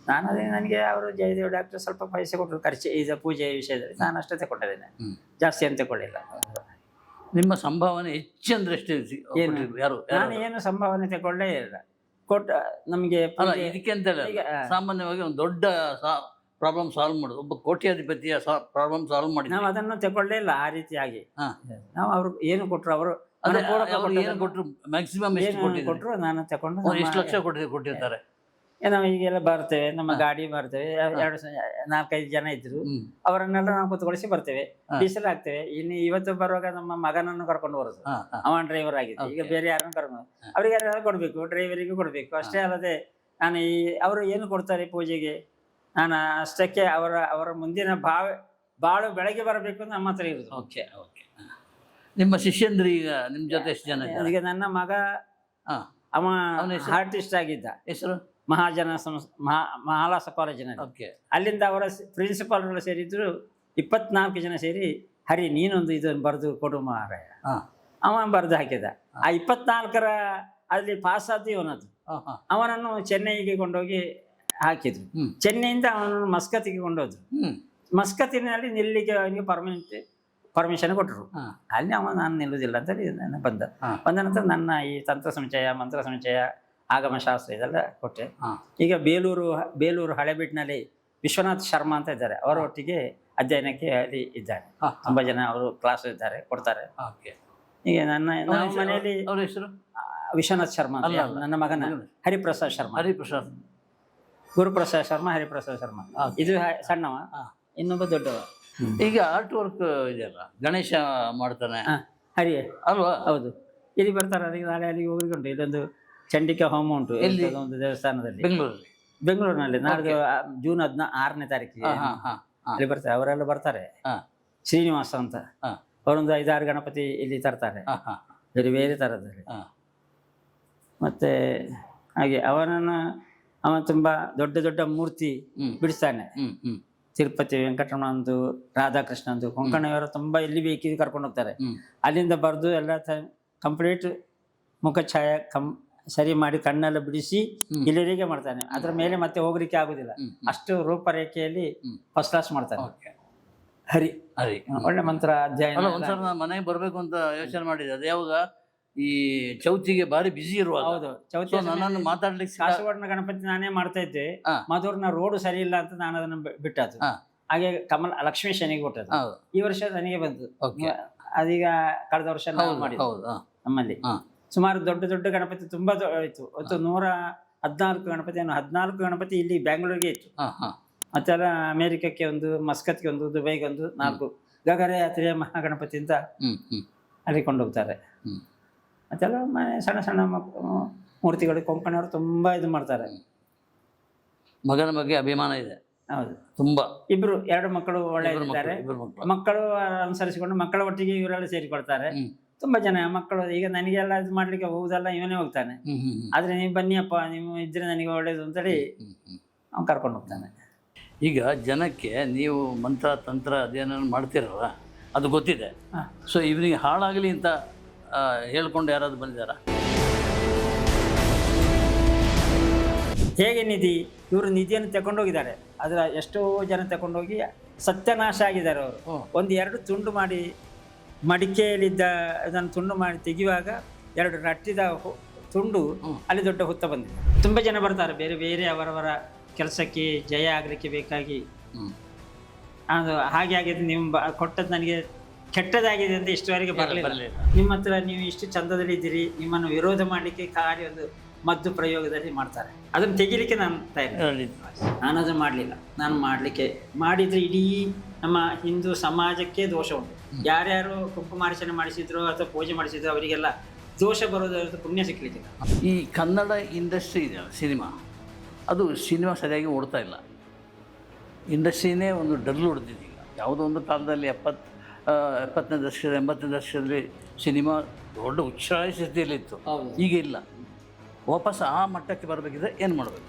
ನಾನು ಅದೇ ನನಗೆ ಅವರು ಜಯದೇವ್ ಡಾಕ್ಟರ್ ಸ್ವಲ್ಪ ಪೈಸೆ ಕೊಟ್ಟರು ಖರ್ಚು ಇದು ಪೂಜೆ ವಿಷಯದಲ್ಲಿ. ನಾನು ಅಷ್ಟೇ ತಗೊಂಡಿದ್ದೇನೆ, ಜಾಸ್ತಿ ಅಂತ ತಗೊಳ್ಳಿಲ್ಲ. ನಿಮ್ಮ ಸಂಭಾವನೆ ಹೆಚ್ಚಂದ್ರೆ ಎಷ್ಟು? ಯಾರು ನಾನು ಏನು ಸಂಭಾವನೆ ತಗೊಳ್ಳೇ ಇಲ್ಲ. ಕೊಟ್ಟ ನಮಗೆ ಅಲ್ಲ, ಇದಕ್ಕೆ ಅಂತ ಸಾಮಾನ್ಯವಾಗಿ ಒಂದು ದೊಡ್ಡ ಪ್ರಾಬ್ಲಮ್ ಸಾಲ್ವ್ ಮಾಡೋದು, ಒಬ್ಬ ಕೋಟ್ಯಾಧಿಪತಿಯ ಪ್ರಾಬ್ಲಮ್ ಸಾಲ್ವ್ ಮಾಡಿ ನಾವು ಅದನ್ನು ತಗೊಳ್ಳೇ ಇಲ್ಲ. ಆ ರೀತಿಯಾಗಿ ನಾವು ಅವ್ರು ಏನು ಕೊಟ್ಟರು, ಅವರು ಏನು ಕೊಟ್ಟರು, ಮ್ಯಾಕ್ಸಿಮಮ್ ಎಷ್ಟು ಕೊಟ್ಟರು ನಾನು ತಗೊಂಡು ಎಷ್ಟು ಲಕ್ಷ ಕೊಟ್ಟಿರ್ತಾರೆ. ನಾವು ಈಗೆಲ್ಲ ಬರ್ತೇವೆ, ನಮ್ಮ ಗಾಡಿ ಬರ್ತೇವೆ, 4-5 ಜನ ಇದ್ರು, ಅವರನ್ನೆಲ್ಲ ನಾವು ಕೂತ್ಕೊಳಿಸಿ ಬರ್ತೇವೆ, ಡೀಸೆಲ್ ಹಾಕ್ತೇವೆ. ಇನ್ನು ಇವತ್ತು ಬರುವಾಗ ನಮ್ಮ ಮಗನನ್ನು ಕರ್ಕೊಂಡು ಬರೋದು, ಅವ ಡ್ರೈವರ್ ಆಗಿದ್ದು. ಈಗ ಬೇರೆ ಯಾರನ್ನು ಕರ್ಕೊಂಡು ಅವ್ರಿಗೆ ಯಾರು ಕೊಡಬೇಕು, ಡ್ರೈವರಿಗೂ ಕೊಡಬೇಕು. ಅಷ್ಟೇ ಅಲ್ಲದೆ ನಾನು ಅವರು ಏನು ಕೊಡ್ತಾರೆ ಪೂಜೆಗೆ, ನಾನು ಅಷ್ಟಕ್ಕೆ ಅವರ ಮುಂದಿನ ಬಾಳು ಬೆಳಗ್ಗೆ ಬರಬೇಕು ಅಂತ ನಮ್ಮ ಹತ್ರ ಇರುವುದು. Okay okay. ನಿಮ್ಮ ಶಿಷ್ಯಂದ್ರು ಈಗ ನಿಮ್ಮ ಜೊತೆ ಎಷ್ಟು ಜನ? ಈಗ ನನ್ನ ಮಗ ಅವ ಆರ್ಟಿಸ್ಟ್ ಆಗಿದ್ದ, ಹೆಸರು ಮಹಾಜನ ಮಹಾಲಾಸ ಕಾಲೇಜಿನಲ್ಲಿ. ಓಕೆ. ಅಲ್ಲಿಂದ ಅವರ ಪ್ರಿನ್ಸಿಪಾಲ್ಗಳು ಸೇರಿದ್ರು 24 ಜನ ಸೇರಿ, ಹರಿ ನೀನೊಂದು ಇದನ್ನು ಬರೆದು ಕೊಡು ಮಾರಾಯ. ಅವ ಬರೆದು ಹಾಕಿದ. ಆ 24ರ ಅಲ್ಲಿ ಪಾಸ್ ಆದ ಇವನದು. ಅವನನ್ನು ಚೆನ್ನೈಗೆ ಕೊಂಡೋಗಿ ಹಾಕಿದ್ರು. ಚೆನ್ನೈಯಿಂದ ಅವನನ್ನು ಮಸ್ಕತ್ತಿಗೆ ಕೊಂಡೋದ್ರು. ಮಸ್ಕತ್ತಿನಲ್ಲಿ ನಿಲ್ಲಿಗೆ ಅವನಿಗೆ ಪರ್ಮಿಷನ್ ಕೊಟ್ಟರು. ಅಲ್ಲಿ ನಾನು ನಿಲ್ಲುವುದಿಲ್ಲ ಅಂತೇಳಿ ನಾನು ಬಂದ ನಂತರ ನನ್ನ ಈ ತಂತ್ರ ಸಂಚಯ, ಮಂತ್ರ ಸಂಚಯ, ಆಗಮಶಾಸ್ತ್ರ ಇದೆಲ್ಲ ಕೊಟ್ಟೆ. ಈಗ ಬೇಲೂರು ಹಳೆಬೀಡಿನಲ್ಲಿ ವಿಶ್ವನಾಥ್ ಶರ್ಮಾ ಅಂತ ಇದ್ದಾರೆ, ಅವರೊಟ್ಟಿಗೆ ಅಧ್ಯಯನಕ್ಕೆ ಅಲ್ಲಿ ಇದ್ದಾರೆ. ತುಂಬ ಜನ ಅವರು ಕ್ಲಾಸ್ ಇದ್ದಾರೆ, ಕೊಡ್ತಾರೆ. ಈಗ ನನ್ನ ಮನೆಯಲ್ಲಿ ಅವರ ಹೆಸರು ವಿಶ್ವನಾಥ್ ಶರ್ಮಾ, ನನ್ನ ಮಗನ ಹರಿಪ್ರಸಾದ್ ಶರ್ಮಾ, ಗುರುಪ್ರಸಾದ್ ಶರ್ಮಾ, ಹರಿಪ್ರಸಾದ್ ಶರ್ಮಾ. ಇದು ಸಣ್ಣವ, ಇನ್ನೊಬ್ಬ ದೊಡ್ಡವ. ಈಗ ಆರ್ಟ್ ವರ್ಕ್ ಇದೆಯಲ್ಲ, ಗಣೇಶ ಮಾಡ್ತಾನೆ ಹರಿ ಅಲ್ವಾ? ಹೌದು. ಇಲ್ಲಿ ಬರ್ತಾರೆ. ಅದಕ್ಕೆ ನಾಳೆ ಅಲ್ಲಿಗೆ ಹೋಗ್ಲಿಕ್ಕೆ ಇಲ್ಲೊಂದು ಚಂಡಿಕಾ ಹೋಮ ಉಂಟು ಒಂದು ದೇವಸ್ಥಾನದಲ್ಲಿ, ಬೆಂಗಳೂರಿನಲ್ಲಿ. ನಾಳೆ ಜೂನ್ 16ನೇ ತಾರೀಕಿಗೆ ಅಲ್ಲಿ ಬರ್ತಾರೆ. ಅವರೆಲ್ಲ ಬರ್ತಾರೆ. ಶ್ರೀನಿವಾಸ ಅಂತ ಅವರೊಂದು 5-6 ಗಣಪತಿ ಇಲ್ಲಿ ತರ್ತಾರೆ, ಬೇರೆ ಬೇರೆ ಥರದಲ್ಲಿ. ಮತ್ತೆ ಹಾಗೆ ಅವ ತುಂಬ ದೊಡ್ಡ ದೊಡ್ಡ ಮೂರ್ತಿ ಬಿಡಿಸ್ತಾನೆ. ತಿರುಪತಿ ವೆಂಕಟರಮಣಂದು, ರಾಧಾಕೃಷ್ಣಂದು, ಕೊಂಕಣಿಯವರು ತುಂಬ ಎಲ್ಲಿ ಬೇಕಿದ್ದು ಕರ್ಕೊಂಡು ಹೋಗ್ತಾರೆ. ಅಲ್ಲಿಂದ ಬರೆದು ಎಲ್ಲ ಕಂಪ್ಲೀಟ್ ಮುಖಛಾಯ ಸರಿ ಮಾಡಿ ಕಣ್ಣೆಲ್ಲ ಬಿಡಿಸಿ ಇಲ್ಲಿಗೆ ಮಾಡ್ತಾನೆ. ಅದ್ರ ಮೇಲೆ ಮತ್ತೆ ಹೋಗ್ಲಿಕ್ಕೆ ಆಗುದಿಲ್ಲ, ಅಷ್ಟು ರೂಪರೇಖೆಯಲ್ಲಿ ಫಸ್ಟ್ ಕ್ಲಾಸ್ ಮಾಡ್ತಾನೆ. ಹರಿ ಒಳ್ಳೆ ಮಂತ್ರ ಅಧ್ಯಯನ. ಒಂದ್ಸಲ ನಾನು ಮನೆಗೆ ಬರ್ಬೇಕು ಅಂತ ಯೋಚನೆ ಮಾಡಿದೆ. ಅದು ಯಾವಾಗ ಈ ಚೌತಿಗೆ ಬಾರಿ ಬಿಸಿ ಇರುವಾಗ. ಹೌದು, ಚೌತಿ ನನ್ನನ್ನು ಮಾತಾಡ್ಲಿಕ್ಕೆ ಕಾಸರಗೋಡಿನ ಗಣಪತಿ ನಾನೇ ಮಾಡ್ತಾ ಇದ್ದೆ. ಮಧುರ್ನ ರೋಡ್ ಸರಿ ಇಲ್ಲ ಅಂತ ನಾನು ಅದನ್ನು ಬಿಟ್ಟದ್ದು. ಹಾಗೆ ಲಕ್ಷ್ಮೀ ಶನಿಗೆ ಕೊಟ್ಟದ್ದು. ಈ ವರ್ಷ ನನಗೆ ಬಂತು. ಅದೀಗ ಕಳೆದ ವರ್ಷ ನಾವು ಮಾಡಿದ್ದು ನಮ್ಮಲ್ಲಿ. ಸುಮಾರು ದೊಡ್ಡ ದೊಡ್ಡ ಗಣಪತಿ ತುಂಬಾ ಇತ್ತು. 114 ಗಣಪತಿ, 14 ಗಣಪತಿ ಇಲ್ಲಿ ಬ್ಯಾಂಗ್ಳೂರಿಗೆ ಇತ್ತು. ಮತ್ತೆಲ್ಲ ಅಮೇರಿಕಕ್ಕೆ ಒಂದು, ಮಸ್ಕತ್ಗೆ ಒಂದು, ದುಬೈಗೆ ಒಂದು 4 ಗಗನಯಾತ್ರೆಯ ಮಹಾಗಣಪತಿ ಅಂತ ಅಲ್ಲಿ ಕೊಂಡೋಗ್ತಾರೆ. ಮತ್ತೆಲ್ಲ ಸಣ್ಣ ಸಣ್ಣ ಮೂರ್ತಿಗಳು ಕೊಂಕಣಿಯವರು ತುಂಬ ಇದು ಮಾಡ್ತಾರೆ. ಮಗನ ಬಗ್ಗೆ ಅಭಿಮಾನ ಇದೆ. ಹೌದು, ತುಂಬಾ. 2 ಮಕ್ಕಳು ಒಳ್ಳೆಯದಿದ್ದಾರೆ. ಮಕ್ಕಳು ಅನುಸರಿಸಿಕೊಂಡು ಮಕ್ಕಳ ಒಟ್ಟಿಗೆ ಇವರೆಲ್ಲ ಸೇರಿಕೊಳ್ತಾರೆ. ತುಂಬ ಜನ ಮಕ್ಕಳು. ಈಗ ನನಗೆಲ್ಲ ಇದು ಮಾಡ್ಲಿಕ್ಕೆ ಹೋಗುದಲ್ಲ, ಇವನೇ ಹೋಗ್ತಾನೆ. ಆದ್ರೆ ನೀವು ಬನ್ನಿಯಪ್ಪ, ನೀವು ಇದ್ರೆ ನನಗೆ ಒಳ್ಳೇದು ಅಂತೇಳಿ ಅವ್ನು ಕರ್ಕೊಂಡು ಹೋಗ್ತಾನೆ. ಈಗ ಜನಕ್ಕೆ ನೀವು ಮಂತ್ರ ತಂತ್ರ ಅದೇನೋ ಮಾಡ್ತಿರಲ್ಲ, ಅದು ಗೊತ್ತಿದೆ. ಸೊ ಇವನಿಗೆ ಹಾಳಾಗಲಿ ಅಂತ ಹೇಳ್ಕೊಂಡು ಯಾರಾದ್ರು ಬಂದಿದ್ದಾರಾ? ಹೇಗೆ ನಿಧಿ, ಇವರು ನಿಧಿಯನ್ನು ತಗೊಂಡೋಗಿದ್ದಾರೆ. ಅದರ ಎಷ್ಟೋ ಜನ ತಗೊಂಡೋಗಿ ಸತ್ಯನಾಶ ಆಗಿದ್ದಾರೆ. ಅವರು 1-2 ತುಂಡು ಮಾಡಿ ಮಡಿಕೆಯಲ್ಲಿದ್ದ ಅದನ್ನು ತುಂಡು ಮಾಡಿ ತೆಗೆಯುವಾಗ 2 ರಟ್ಟಿದ ತುಂಡು ಅಲ್ಲಿ ದೊಡ್ಡ ಹುತ್ತ ಬಂದಿದೆ. ತುಂಬ ಜನ ಬರ್ತಾರೆ, ಬೇರೆ ಬೇರೆ ಅವರವರ ಕೆಲಸಕ್ಕೆ ಜಯ ಆಗಲಿಕ್ಕೆ ಬೇಕಾಗಿ. ಅದು ಹಾಗೆ ಆಗಿದೆ, ನೀವು ಕೊಟ್ಟದ್ದು ನನಗೆ ಕೆಟ್ಟದಾಗಿದೆ ಅಂತ ಇಷ್ಟವರೆಗೆ ಬರಲಿಲ್ಲ. ನಿಮ್ಮ ಹತ್ರ ನೀವು ಇಷ್ಟು ಚಂದದಲ್ಲಿ ಇದ್ದೀರಿ, ನಿಮ್ಮನ್ನು ವಿರೋಧ ಮಾಡಲಿಕ್ಕೆ ಖಾಲಿ ಒಂದು ಮದ್ದು ಪ್ರಯೋಗದಲ್ಲಿ ಮಾಡ್ತಾರೆ. ಅದನ್ನು ತೆಗಿಲಿಕ್ಕೆ ನಾನು ತಯಾರಿ. ನಾನು ಅದನ್ನು ಮಾಡಲಿಲ್ಲ. ನಾನು ಮಾಡಲಿಕ್ಕೆ ಮಾಡಿದರೆ ಇಡೀ ನಮ್ಮ ಹಿಂದೂ ಸಮಾಜಕ್ಕೆ ದೋಷ ಉಂಟು. ಯಾರ್ಯಾರು ಕುಂಕುಮಾರ್ಚನೆ ಮಾಡಿಸಿದ್ರು ಅಥವಾ ಪೂಜೆ ಮಾಡಿಸಿದ್ರು ಅವರಿಗೆಲ್ಲ ದೋಷ ಬರೋದು ಪುಣ್ಯ ಸಿಕ್ಕಲಿಕ್ಕಿಲ್ಲ. ಈ ಕನ್ನಡ ಇಂಡಸ್ಟ್ರಿ ಇದೆ ಸಿನಿಮಾ, ಅದು ಸಿನಿಮಾ ಸರಿಯಾಗಿ ಓಡ್ತಾ ಇಲ್ಲ. ಇಂಡಸ್ಟ್ರಿನೇ ಒಂದು ಡಲ್ಲು ಹೊಡೆದಿದೆ ಈಗ. ಯಾವುದೋ ಒಂದು ಕಾಲದಲ್ಲಿ 70ನೇ ದಶಕದ 80ನೇ ದಶಕದಲ್ಲಿ ಸಿನಿಮಾ ದೊಡ್ಡ ಉಚ್ಛ್ರಾಯ ಸ್ಥಿತಿಯಲ್ಲಿತ್ತು, ಈಗ ಇಲ್ಲ. ವಾಪಸ್ ಆ ಮಟ್ಟಕ್ಕೆ ಬರಬೇಕಿದ್ರೆ ಏನು ಮಾಡಬೇಕು?